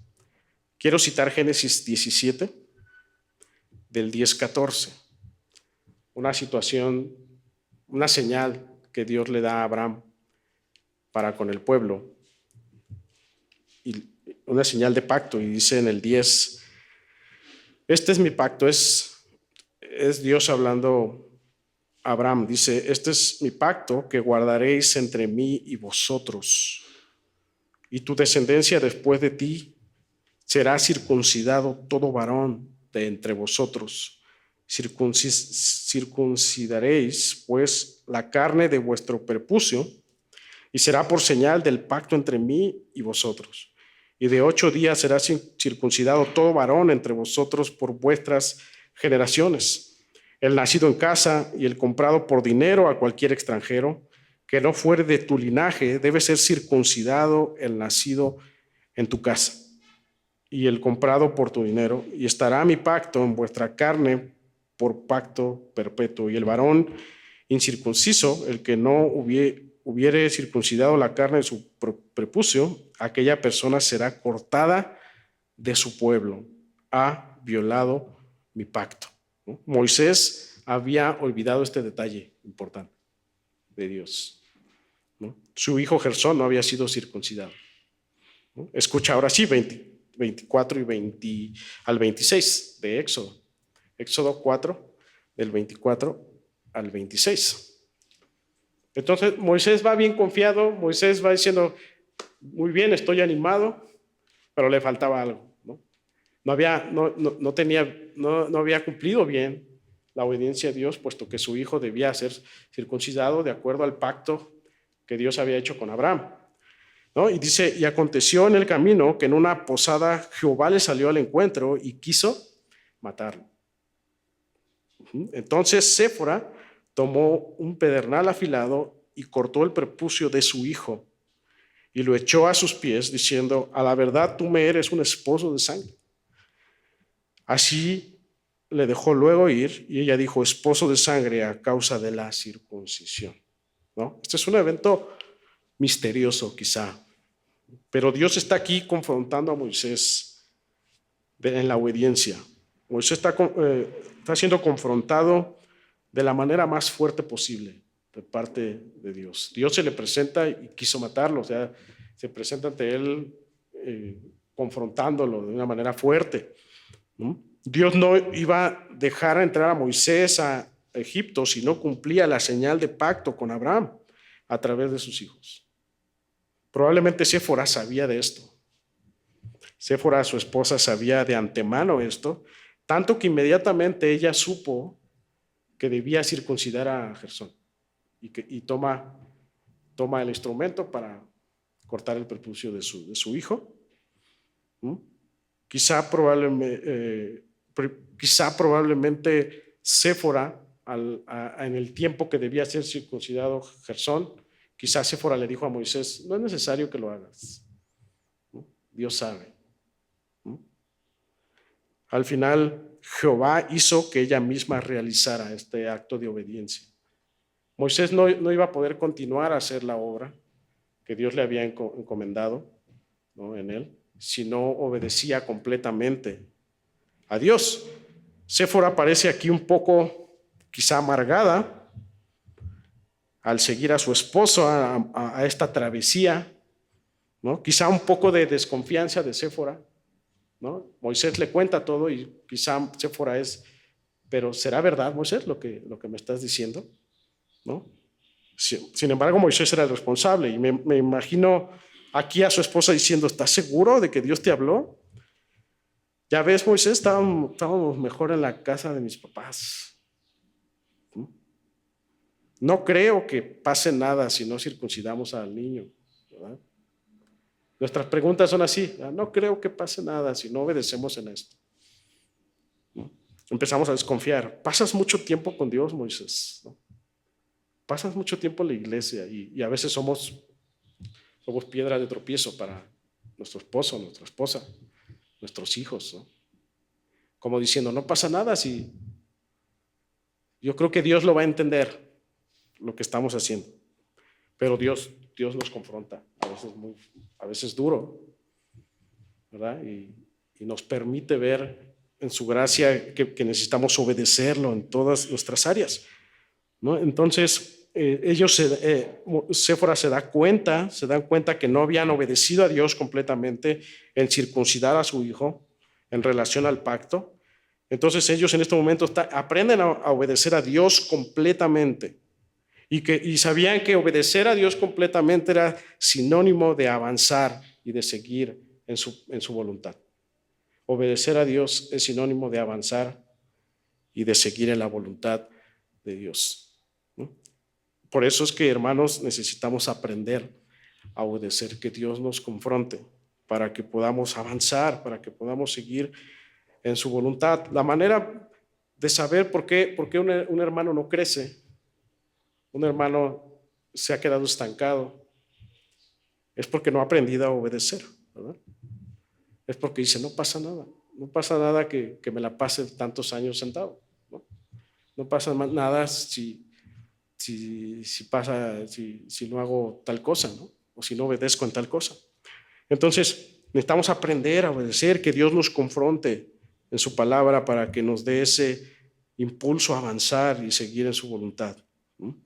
quiero citar Génesis 17, del 10-14. Una situación, una señal que Dios le da a Abraham para con el pueblo. Y una señal de pacto. Y dice en el 10, este es mi pacto. Es Dios hablando a Abraham. Dice, este es mi pacto que guardaréis entre mí y vosotros. Y tu descendencia después de ti será circuncidado todo varón de entre vosotros. Circuncidaréis pues la carne de vuestro prepucio, y será por señal del pacto entre mí y vosotros. Y de 8 días será circuncidado todo varón entre vosotros por vuestras generaciones, el nacido en casa y el comprado por dinero a cualquier extranjero, que no fuere de tu linaje, debe ser circuncidado el nacido en tu casa y el comprado por tu dinero, y estará mi pacto en vuestra carne por pacto perpetuo. Y el varón incircunciso, el que no hubiere circuncidado la carne de su prepucio, aquella persona será cortada de su pueblo. Ha violado mi pacto. ¿No? Moisés había olvidado este detalle importante de Dios, ¿no? Su hijo Gersón no había sido circuncidado, ¿no? Escucha ahora sí 24 y 20 al 26 de Éxodo. Éxodo 4, del 24 al 26. Entonces Moisés va bien confiado, Moisés va diciendo, muy bien, estoy animado, pero le faltaba algo, ¿no? No había cumplido bien la obediencia a Dios, puesto que su hijo debía ser circuncidado de acuerdo al pacto que Dios había hecho con Abraham, ¿no? Y dice, y aconteció en el camino que en una posada Jehová le salió al encuentro y quiso matarlo. Entonces Séfora tomó un pedernal afilado y cortó el prepucio de su hijo y lo echó a sus pies, diciendo, a la verdad tú me eres un esposo de sangre. Así le dejó luego ir, y ella dijo, esposo de sangre a causa de la circuncisión, ¿no? Este es un evento misterioso quizá, pero Dios está aquí confrontando a Moisés en la obediencia. Moisés está siendo confrontado de la manera más fuerte posible de parte de Dios. Dios se le presenta y quiso matarlo, o sea, se presenta ante él confrontándolo de una manera fuerte, ¿no? Dios no iba a dejar entrar a Moisés a Egipto si no cumplía la señal de pacto con Abraham a través de sus hijos. Probablemente Séfora sabía de esto. Séfora, su esposa, sabía de antemano esto, tanto que inmediatamente ella supo que debía circuncidar a Gersón y toma el instrumento para cortar el prepucio de su hijo. Quizá probablemente Séfora, en el tiempo que debía ser circuncidado Gersón, quizá Séfora le dijo a Moisés, no es necesario que lo hagas, ¿no? Dios sabe. Al final, Jehová hizo que ella misma realizara este acto de obediencia. Moisés no iba a poder continuar a hacer la obra que Dios le había encomendado, ¿no?, en él, si no obedecía completamente a Dios. Séfora parece aquí un poco quizá amargada al seguir a su esposo a esta travesía, ¿no? Quizá un poco de desconfianza de Séfora, ¿no? Moisés le cuenta todo y quizá Séfora pero ¿será verdad, Moisés, lo que me estás diciendo? ¿No? Sin embargo, Moisés era el responsable y me imagino aquí a su esposa diciendo, ¿estás seguro de que Dios te habló? Ya ves, Moisés, estábamos mejor en la casa de mis papás. No creo que pase nada si no circuncidamos al niño, ¿verdad? Nuestras preguntas son así, no creo que pase nada si no obedecemos en esto. Empezamos a desconfiar. Pasas mucho tiempo con Dios, Moisés, ¿no? Pasas mucho tiempo en la iglesia y a veces somos piedra de tropiezo para nuestro esposo, nuestra esposa, nuestros hijos, ¿no? Como diciendo, no pasa nada si... Yo creo que Dios lo va a entender, lo que estamos haciendo. Pero Dios nos confronta, a veces duro, ¿verdad? Y nos permite ver en su gracia que necesitamos obedecerlo en todas nuestras áreas, ¿no? Entonces, Séfora se dan cuenta que no habían obedecido a Dios completamente en circuncidar a su hijo en relación al pacto. Entonces ellos en este momento aprenden a obedecer a Dios completamente y sabían que obedecer a Dios completamente era sinónimo de avanzar y de seguir en su voluntad. Obedecer a Dios es sinónimo de avanzar y de seguir en la voluntad de Dios, ¿no? Por eso es que, hermanos, necesitamos aprender a obedecer, que Dios nos confronte para que podamos avanzar, para que podamos seguir en su voluntad. La manera de saber por qué un hermano no crece, un hermano se ha quedado estancado, es porque no ha aprendido a obedecer, ¿verdad? Es porque dice, no pasa nada que me la pase tantos años sentado, ¿no? No pasa nada si no hago tal cosa, ¿no? O si no obedezco en tal cosa. Entonces, necesitamos aprender a obedecer, que Dios nos confronte en su palabra para que nos dé ese impulso a avanzar y seguir en su voluntad, ¿no?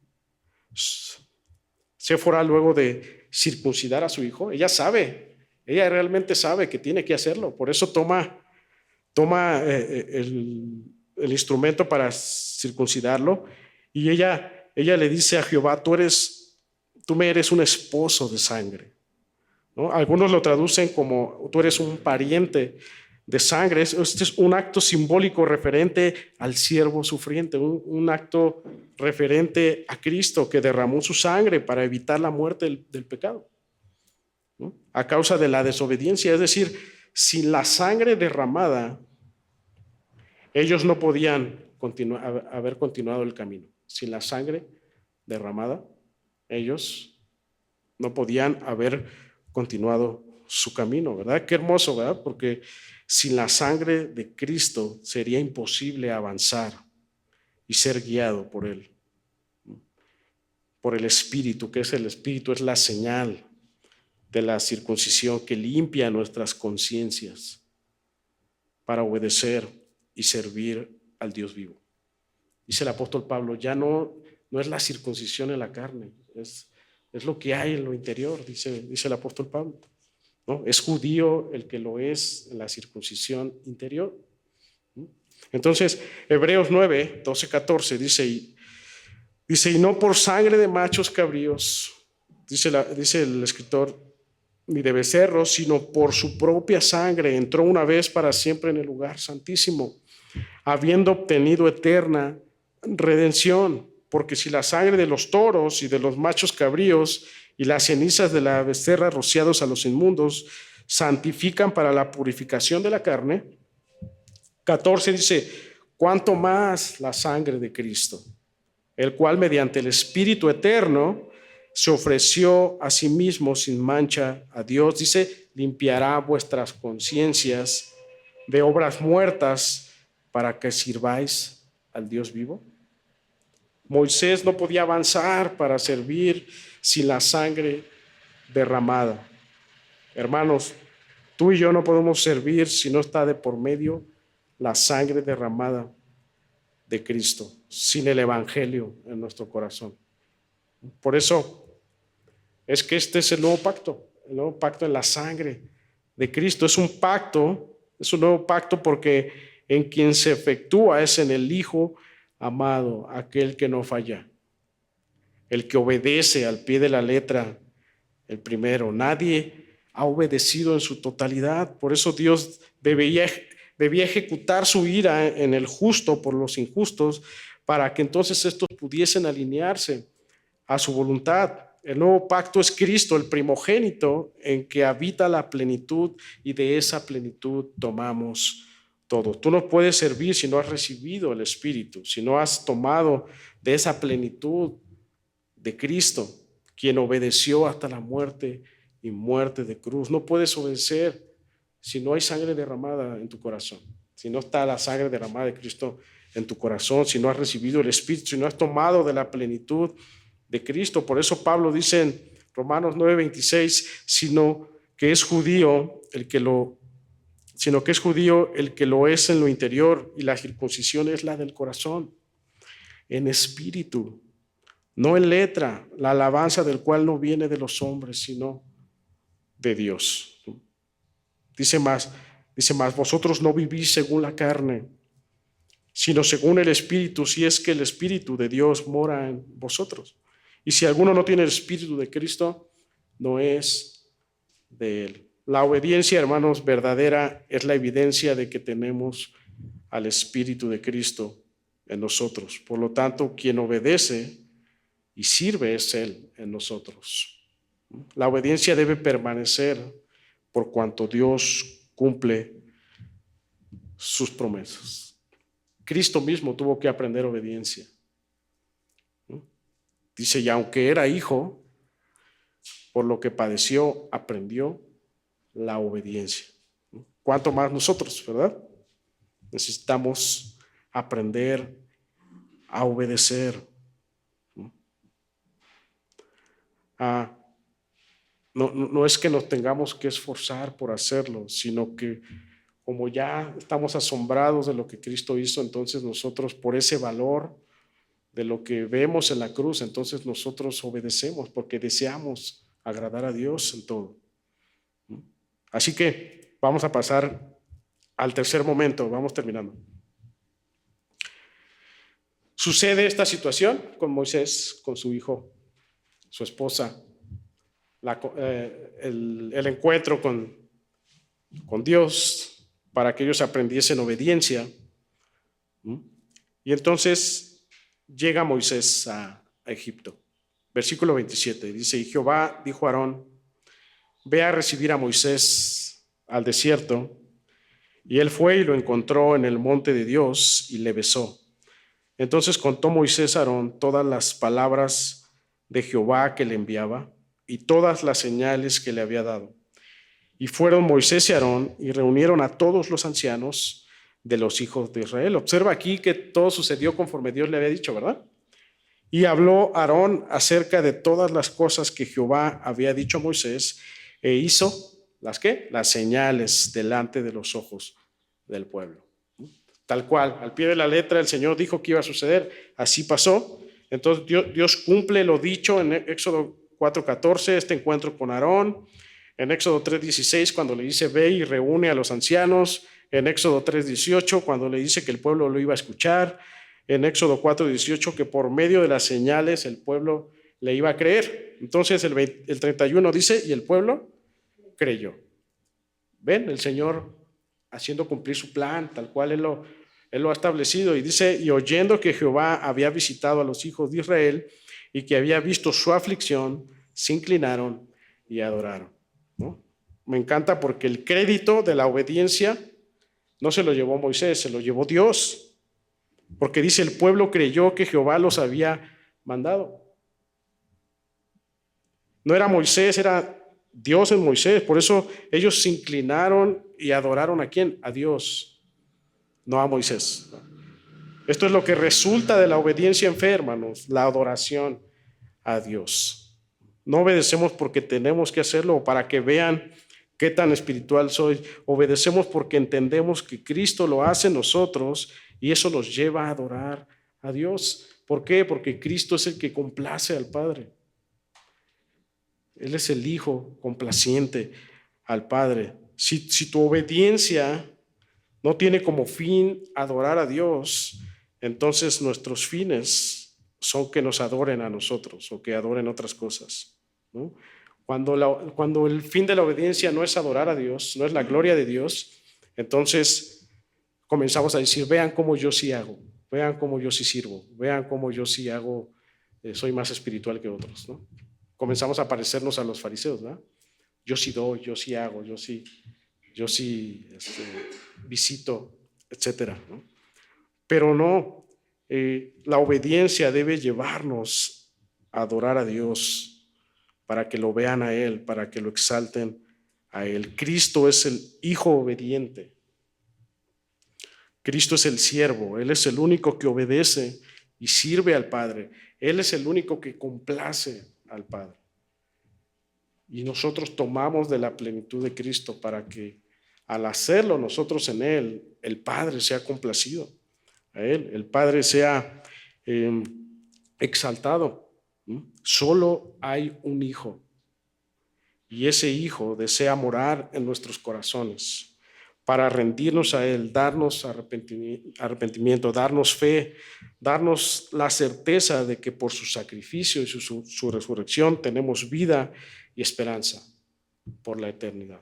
Séfora, luego de circuncidar a su hijo, ella realmente sabe que tiene que hacerlo, por eso toma el instrumento para circuncidarlo y ella le dice a Jehová, tú me eres un esposo de sangre, ¿no? Algunos lo traducen como tú eres un pariente de sangre. Este es un acto simbólico referente al siervo sufriente, un acto referente a Cristo que derramó su sangre para evitar la muerte del pecado, ¿no? A causa de la desobediencia. Es decir, sin la sangre derramada, ellos no podían haber continuado el camino. Sin la sangre derramada, ellos no podían haber continuado su camino, ¿verdad? Qué hermoso, ¿verdad? Porque sin la sangre de Cristo sería imposible avanzar y ser guiado por Él, por el Espíritu, que es el Espíritu, es la señal de la circuncisión que limpia nuestras conciencias para obedecer y servir al Dios vivo. Dice el apóstol Pablo, ya no es la circuncisión en la carne, es lo que hay en lo interior, dice el apóstol Pablo, ¿no? Es judío el que lo es en la circuncisión interior. Entonces, Hebreos 9, 12, 14 dice, y no por sangre de machos cabríos, dice el escritor, ni de becerros, sino por su propia sangre entró una vez para siempre en el lugar santísimo, habiendo obtenido eterna redención. Porque si la sangre de los toros y de los machos cabríos y las cenizas de la becerra rociados a los inmundos santifican para la purificación de la carne, 14 dice, cuánto más la sangre de Cristo, el cual mediante el Espíritu eterno se ofreció a sí mismo sin mancha a Dios, dice, limpiará vuestras conciencias de obras muertas para que sirváis al Dios vivo? Moisés no podía avanzar para servir sin la sangre derramada. Hermanos, tú y yo no podemos servir si no está de por medio la sangre derramada de Cristo, sin el Evangelio en nuestro corazón. Por eso es que este es el nuevo pacto en la sangre de Cristo. Es un nuevo pacto porque en quien se efectúa es en el Hijo amado, aquel que no falla, el que obedece al pie de la letra, el primero. Nadie ha obedecido en su totalidad. Por eso Dios debía ejecutar su ira en el justo por los injustos, para que entonces estos pudiesen alinearse a su voluntad. El nuevo pacto es Cristo, el primogénito, en que habita la plenitud, y de esa plenitud tomamos todo. Tú no puedes servir si no has recibido el Espíritu, si no has tomado de esa plenitud de Cristo, quien obedeció hasta la muerte y muerte de cruz. No puedes obedecer si no hay sangre derramada en tu corazón, si no está la sangre derramada de Cristo en tu corazón, si no has recibido el Espíritu, si no has tomado de la plenitud de Cristo. Por eso Pablo dice en Romanos 9:26, sino que es judío el que lo es en lo interior, y la circuncisión es la del corazón, en espíritu, no en letra, la alabanza del cual no viene de los hombres, sino de Dios. Dice más, vosotros no vivís según la carne, sino según el Espíritu, si es que el Espíritu de Dios mora en vosotros. Y si alguno no tiene el Espíritu de Cristo, no es de él. La obediencia, hermanos, verdadera es la evidencia de que tenemos al Espíritu de Cristo en nosotros. Por lo tanto, quien obedece y sirve es Él en nosotros. La obediencia debe permanecer por cuanto Dios cumple sus promesas. Cristo mismo tuvo que aprender obediencia. Dice, y aunque era hijo, por lo que padeció, aprendió la obediencia. ¿Cuánto más nosotros, verdad? Necesitamos aprender a obedecer. No es que nos tengamos que esforzar por hacerlo, sino que como ya estamos asombrados de lo que Cristo hizo, entonces nosotros, por ese valor de lo que vemos en la cruz, entonces nosotros obedecemos porque deseamos agradar a Dios en todo. Así que vamos a pasar al tercer momento, vamos terminando. Sucede esta situación con Moisés, con su hijo, su esposa, el encuentro con Dios para que ellos aprendiesen obediencia. Y entonces llega Moisés a Egipto. Versículo 27 dice, y Jehová dijo a Aarón, ve a recibir a Moisés al desierto. Y él fue y lo encontró en el monte de Dios y le besó. Entonces contó Moisés a Aarón todas las palabras de Jehová que le enviaba y todas las señales que le había dado. Y fueron Moisés y Aarón y reunieron a todos los ancianos de los hijos de Israel. Observa aquí que todo sucedió conforme Dios le había dicho, ¿verdad? Y habló Aarón acerca de todas las cosas que Jehová había dicho a Moisés, e hizo, ¿las qué? Las señales delante de los ojos del pueblo. Tal cual, al pie de la letra el Señor dijo que iba a suceder, así pasó. Entonces Dios cumple lo dicho en Éxodo 4:14, este encuentro con Aarón. En Éxodo 3:16, cuando le dice ve y reúne a los ancianos. En Éxodo 3:18, cuando le dice que el pueblo lo iba a escuchar. En Éxodo 4:18, que por medio de las señales el pueblo le iba a creer. Entonces el 31 dice, y el pueblo creyó. ¿Ven? El Señor haciendo cumplir su plan, tal cual Él lo ha establecido. Y dice, y oyendo que Jehová había visitado a los hijos de Israel y que había visto su aflicción, se inclinaron y adoraron. ¿No? Me encanta porque el crédito de la obediencia no se lo llevó Moisés, se lo llevó Dios. Porque dice, el pueblo creyó que Jehová los había mandado. No era Moisés, era Dios en Moisés. Por eso ellos se inclinaron y adoraron ¿a quién? A Dios, no a Moisés. Esto es lo que resulta de la obediencia en fe, hermanos, la adoración a Dios. No obedecemos porque tenemos que hacerlo o para que vean qué tan espiritual soy. Obedecemos porque entendemos que Cristo lo hace en nosotros y eso nos lleva a adorar a Dios. ¿Por qué? Porque Cristo es el que complace al Padre. Él es el Hijo complaciente al Padre. Si tu obediencia no tiene como fin adorar a Dios, entonces nuestros fines son que nos adoren a nosotros o que adoren otras cosas, ¿no? Cuando el fin de la obediencia no es adorar a Dios, no es la gloria de Dios, entonces comenzamos a decir, vean cómo yo sí hago, vean cómo yo sí sirvo, vean cómo yo sí hago, soy más espiritual que otros, ¿no? Comenzamos a parecernos a los fariseos, ¿no? Yo sí doy, yo sí hago, yo sí visito, etcétera, ¿no? Pero no, la obediencia debe llevarnos a adorar a Dios para que lo vean a Él, para que lo exalten a Él. Cristo es el Hijo obediente. Cristo es el siervo. Él es el único que obedece y sirve al Padre. Él es el único que complace al Padre. Y nosotros tomamos de la plenitud de Cristo para que al hacerlo nosotros en Él, el Padre sea complacido a Él, el Padre sea exaltado. Solo hay un Hijo y ese Hijo desea morar en nuestros corazones para rendirnos a Él, darnos arrepentimiento, darnos fe, darnos la certeza de que por su sacrificio y su resurrección tenemos vida y esperanza por la eternidad.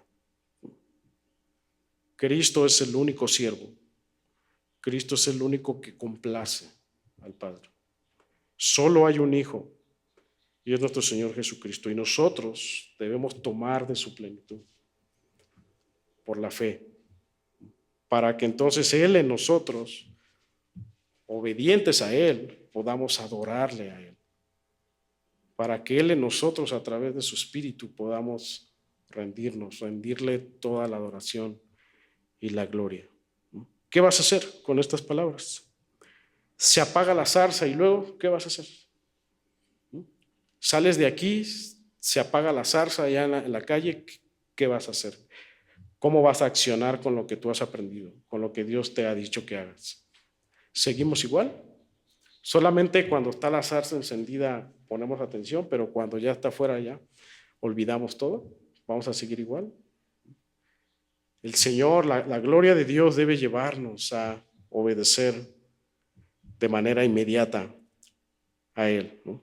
Cristo es el único siervo. Cristo es el único que complace al Padre. Solo hay un Hijo y es nuestro Señor Jesucristo. Y nosotros debemos tomar de su plenitud por la fe, para que entonces Él en nosotros, obedientes a Él, podamos adorarle a Él. Para que Él en nosotros, a través de su Espíritu, podamos rendirle toda la adoración y la gloria. ¿Qué vas a hacer con estas palabras? Se apaga la zarza y luego, ¿qué vas a hacer? Sales de aquí, se apaga la zarza allá en la calle, ¿qué vas a hacer? ¿Cómo vas a accionar con lo que tú has aprendido, con lo que Dios te ha dicho que hagas? ¿Seguimos igual? Solamente cuando está la zarza encendida ponemos atención, pero cuando ya está fuera ya olvidamos todo. ¿Vamos a seguir igual? El Señor, la gloria de Dios debe llevarnos a obedecer de manera inmediata a Él, ¿no?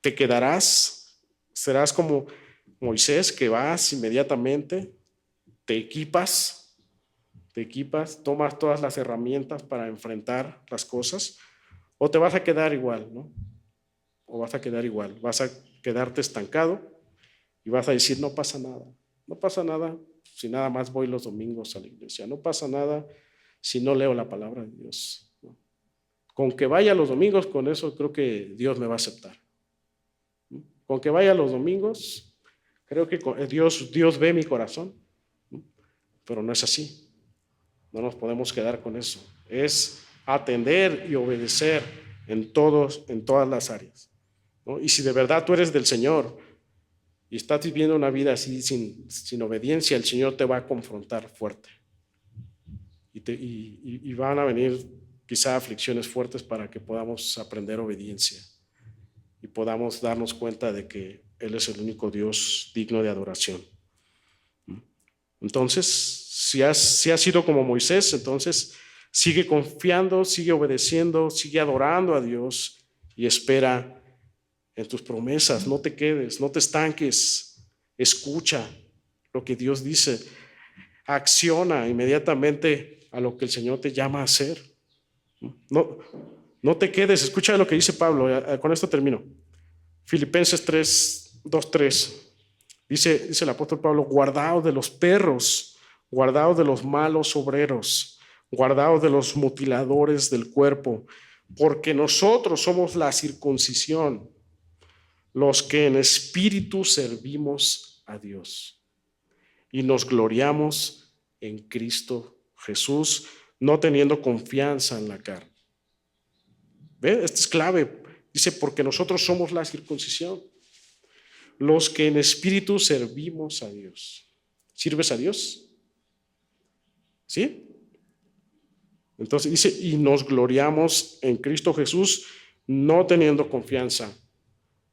Te quedarás, serás como Moisés, que vas inmediatamente, te equipas, tomas todas las herramientas para enfrentar las cosas, o te vas a quedar igual, ¿no? O vas a quedar igual, vas a quedarte estancado y vas a decir, no pasa nada si nada más voy los domingos a la iglesia, no pasa nada si no leo la palabra de Dios, ¿no? Con que vaya los domingos, con eso creo que Dios me va a aceptar. Con que vaya los domingos, creo que Dios ve mi corazón, ¿no? Pero no es así. No nos podemos quedar con eso. Es atender y obedecer en todas las áreas, ¿no? Y si de verdad tú eres del Señor y estás viviendo una vida así sin obediencia, el Señor te va a confrontar fuerte. Y van a venir quizá aflicciones fuertes para que podamos aprender obediencia y podamos darnos cuenta de que Él es el único Dios digno de adoración. Entonces, si has sido como Moisés, entonces sigue confiando, sigue obedeciendo, sigue adorando a Dios y espera en tus promesas. No te quedes, no te estanques. Escucha lo que Dios dice. Acciona inmediatamente a lo que el Señor te llama a hacer. No te quedes. Escucha lo que dice Pablo. Con esto termino. Filipenses 2:3. Dice el apóstol Pablo: guardaos de los perros, guardaos de los malos obreros, guardaos de los mutiladores del cuerpo, porque nosotros somos la circuncisión, los que en espíritu servimos a Dios y nos gloriamos en Cristo Jesús, no teniendo confianza en la carne. ¿Ve? Esto es clave. Dice, porque nosotros somos la circuncisión, los que en espíritu servimos a Dios. ¿Sirves a Dios? ¿Sí? Entonces dice, y nos gloriamos en Cristo Jesús, no teniendo confianza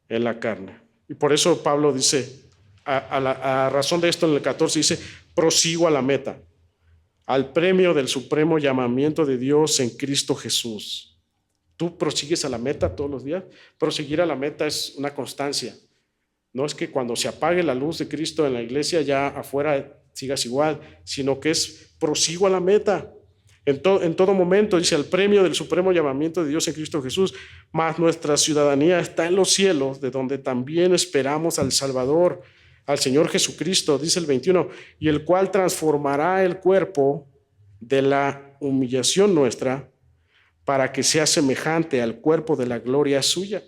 en la carne. Y por eso Pablo dice, a razón de esto en el 14 dice, prosigo a la meta, al premio del supremo llamamiento de Dios en Cristo Jesús. Tú prosigues a la meta todos los días. Proseguir a la meta es una constancia. No es que cuando se apague la luz de Cristo en la iglesia ya afuera sigas igual, sino que es prosigo a la meta. En todo momento, dice, el premio del supremo llamamiento de Dios en Cristo Jesús, mas nuestra ciudadanía está en los cielos, de donde también esperamos al Salvador, al Señor Jesucristo, dice el 21, y el cual transformará el cuerpo de la humillación nuestra para que sea semejante al cuerpo de la gloria suya,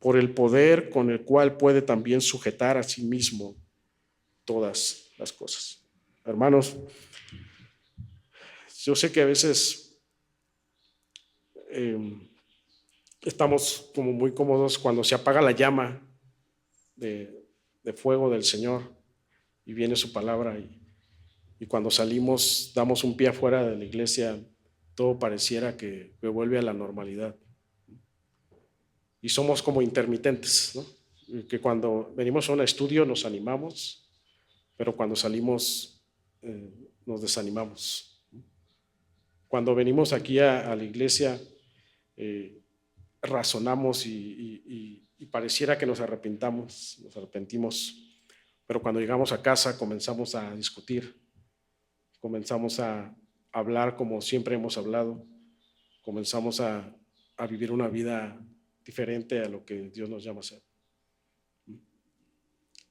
por el poder con el cual puede también sujetar a sí mismo todas las cosas. Hermanos, yo sé que a veces estamos como muy cómodos cuando se apaga la llama de fuego del Señor y viene su palabra y cuando salimos damos un pie afuera de la iglesia, todo pareciera que vuelve a la normalidad. Y somos como intermitentes, ¿no? Que cuando venimos a un estudio nos animamos, pero cuando salimos nos desanimamos. Cuando venimos aquí a la iglesia, razonamos y pareciera que nos arrepentimos, pero cuando llegamos a casa comenzamos a discutir, comenzamos a hablar como siempre hemos hablado, comenzamos a vivir una vida diferente a lo que Dios nos llama a hacer.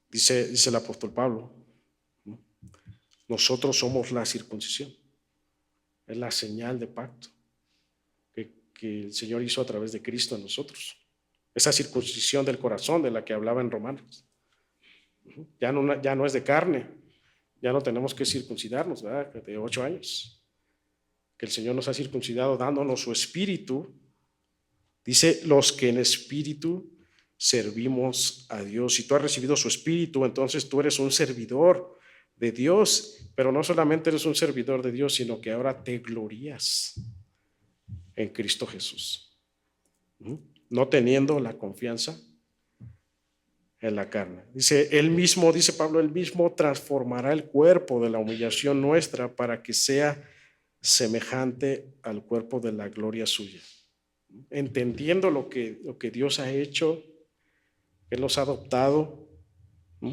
Dice el apóstol Pablo, nosotros somos la circuncisión. Es la señal de pacto que el Señor hizo a través de Cristo en nosotros. Esa circuncisión del corazón de la que hablaba en Romanos. Ya no es de carne, ya no tenemos que circuncidarnos, ¿verdad? De 8 años. Que el Señor nos ha circuncidado dándonos su espíritu. Dice, los que en espíritu servimos a Dios. Si tú has recibido su espíritu, entonces tú eres un servidor de Dios, pero no solamente eres un servidor de Dios, sino que ahora te glorías en Cristo Jesús, no teniendo la confianza en la carne. Dice Pablo, él mismo transformará el cuerpo de la humillación nuestra para que sea semejante al cuerpo de la gloria suya. Entendiendo lo que Dios ha hecho, que Él nos ha adoptado,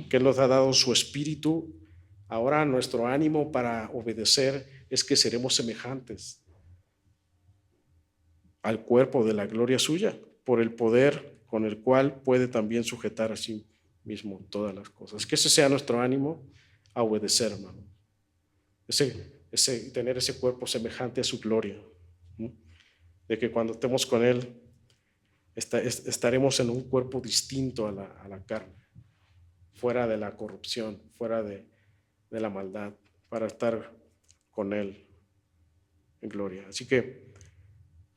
que Él nos ha dado su espíritu. Ahora nuestro ánimo para obedecer es que seremos semejantes al cuerpo de la gloria suya, por el poder con el cual puede también sujetar a sí mismo todas las cosas. Que ese sea nuestro ánimo a obedecer, hermano. Tener ese cuerpo semejante a su gloria. De que cuando estemos con Él, estaremos en un cuerpo distinto a la carne, fuera de la corrupción, fuera de la maldad, para estar con Él en gloria. Así que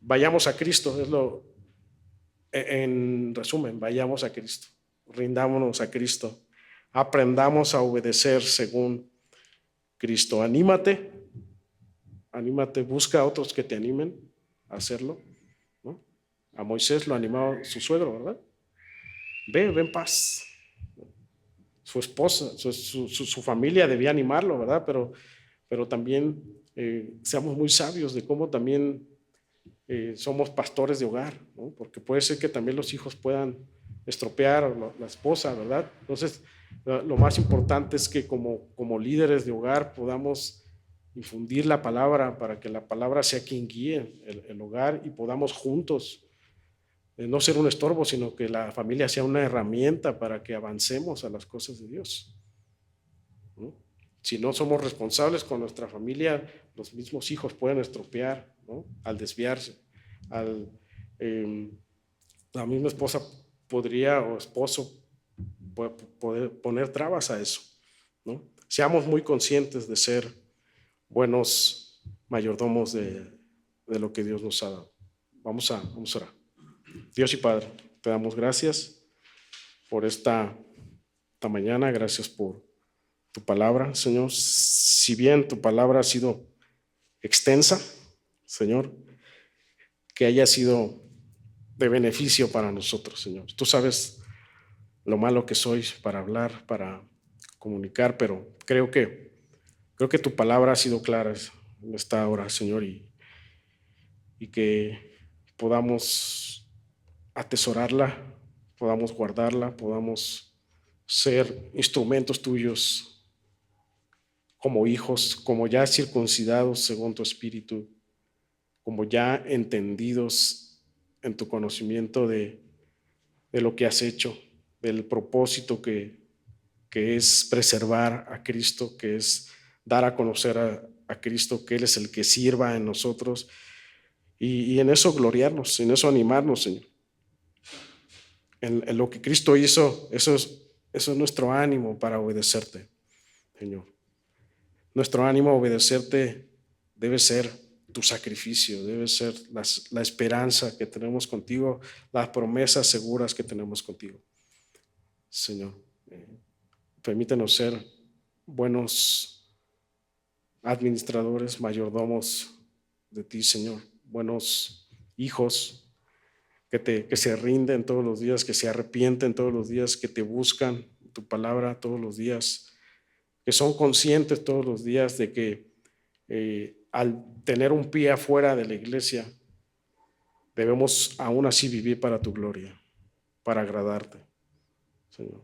vayamos a Cristo, en resumen, vayamos a Cristo, rindámonos a Cristo, aprendamos a obedecer según Cristo. Anímate, busca a otros que te animen a hacerlo, ¿no? A Moisés lo animaba su suegro, ¿verdad? Ve en paz. Su esposa, su familia debía animarlo, ¿verdad? Pero también seamos muy sabios de cómo también somos pastores de hogar, ¿no? Porque puede ser que también los hijos puedan estropear la esposa, ¿verdad? Entonces, lo más importante es que como líderes de hogar podamos infundir la palabra para que la palabra sea quien guíe el hogar y podamos juntos no ser un estorbo, sino que la familia sea una herramienta para que avancemos a las cosas de Dios, ¿no? Si no somos responsables con nuestra familia, los mismos hijos pueden estropear, ¿no? Al desviarse. La misma esposa podría o esposo poder poner trabas a eso, ¿no? Seamos muy conscientes de ser buenos mayordomos de lo que Dios nos ha dado. Vamos a orar. Dios y Padre, te damos gracias por esta mañana, gracias por tu palabra, Señor. Si bien tu palabra ha sido extensa, Señor, que haya sido de beneficio para nosotros, Señor. Tú sabes lo malo que soy para hablar, para comunicar, pero creo que tu palabra ha sido clara en esta hora, Señor, y que podamos atesorarla, podamos guardarla, podamos ser instrumentos tuyos como hijos, como ya circuncidados según tu espíritu, como ya entendidos en tu conocimiento de lo que has hecho, del propósito que es preservar a Cristo, que es dar a conocer a Cristo, que Él es el que sirva en nosotros, y en eso gloriarnos, en eso animarnos, Señor. En lo que Cristo hizo, eso es nuestro ánimo para obedecerte, Señor. Nuestro ánimo a obedecerte debe ser tu sacrificio, debe ser la esperanza que tenemos contigo, las promesas seguras que tenemos contigo. Señor, permítenos ser buenos administradores, mayordomos de ti, Señor, buenos hijos que se rinden todos los días, que se arrepienten todos los días, que te buscan tu palabra todos los días, que son conscientes todos los días de que al tener un pie afuera de la iglesia, debemos aún así vivir para tu gloria, para agradarte, Señor.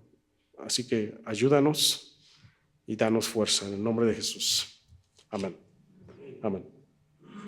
Así que ayúdanos y danos fuerza en el nombre de Jesús. Amén. Amén.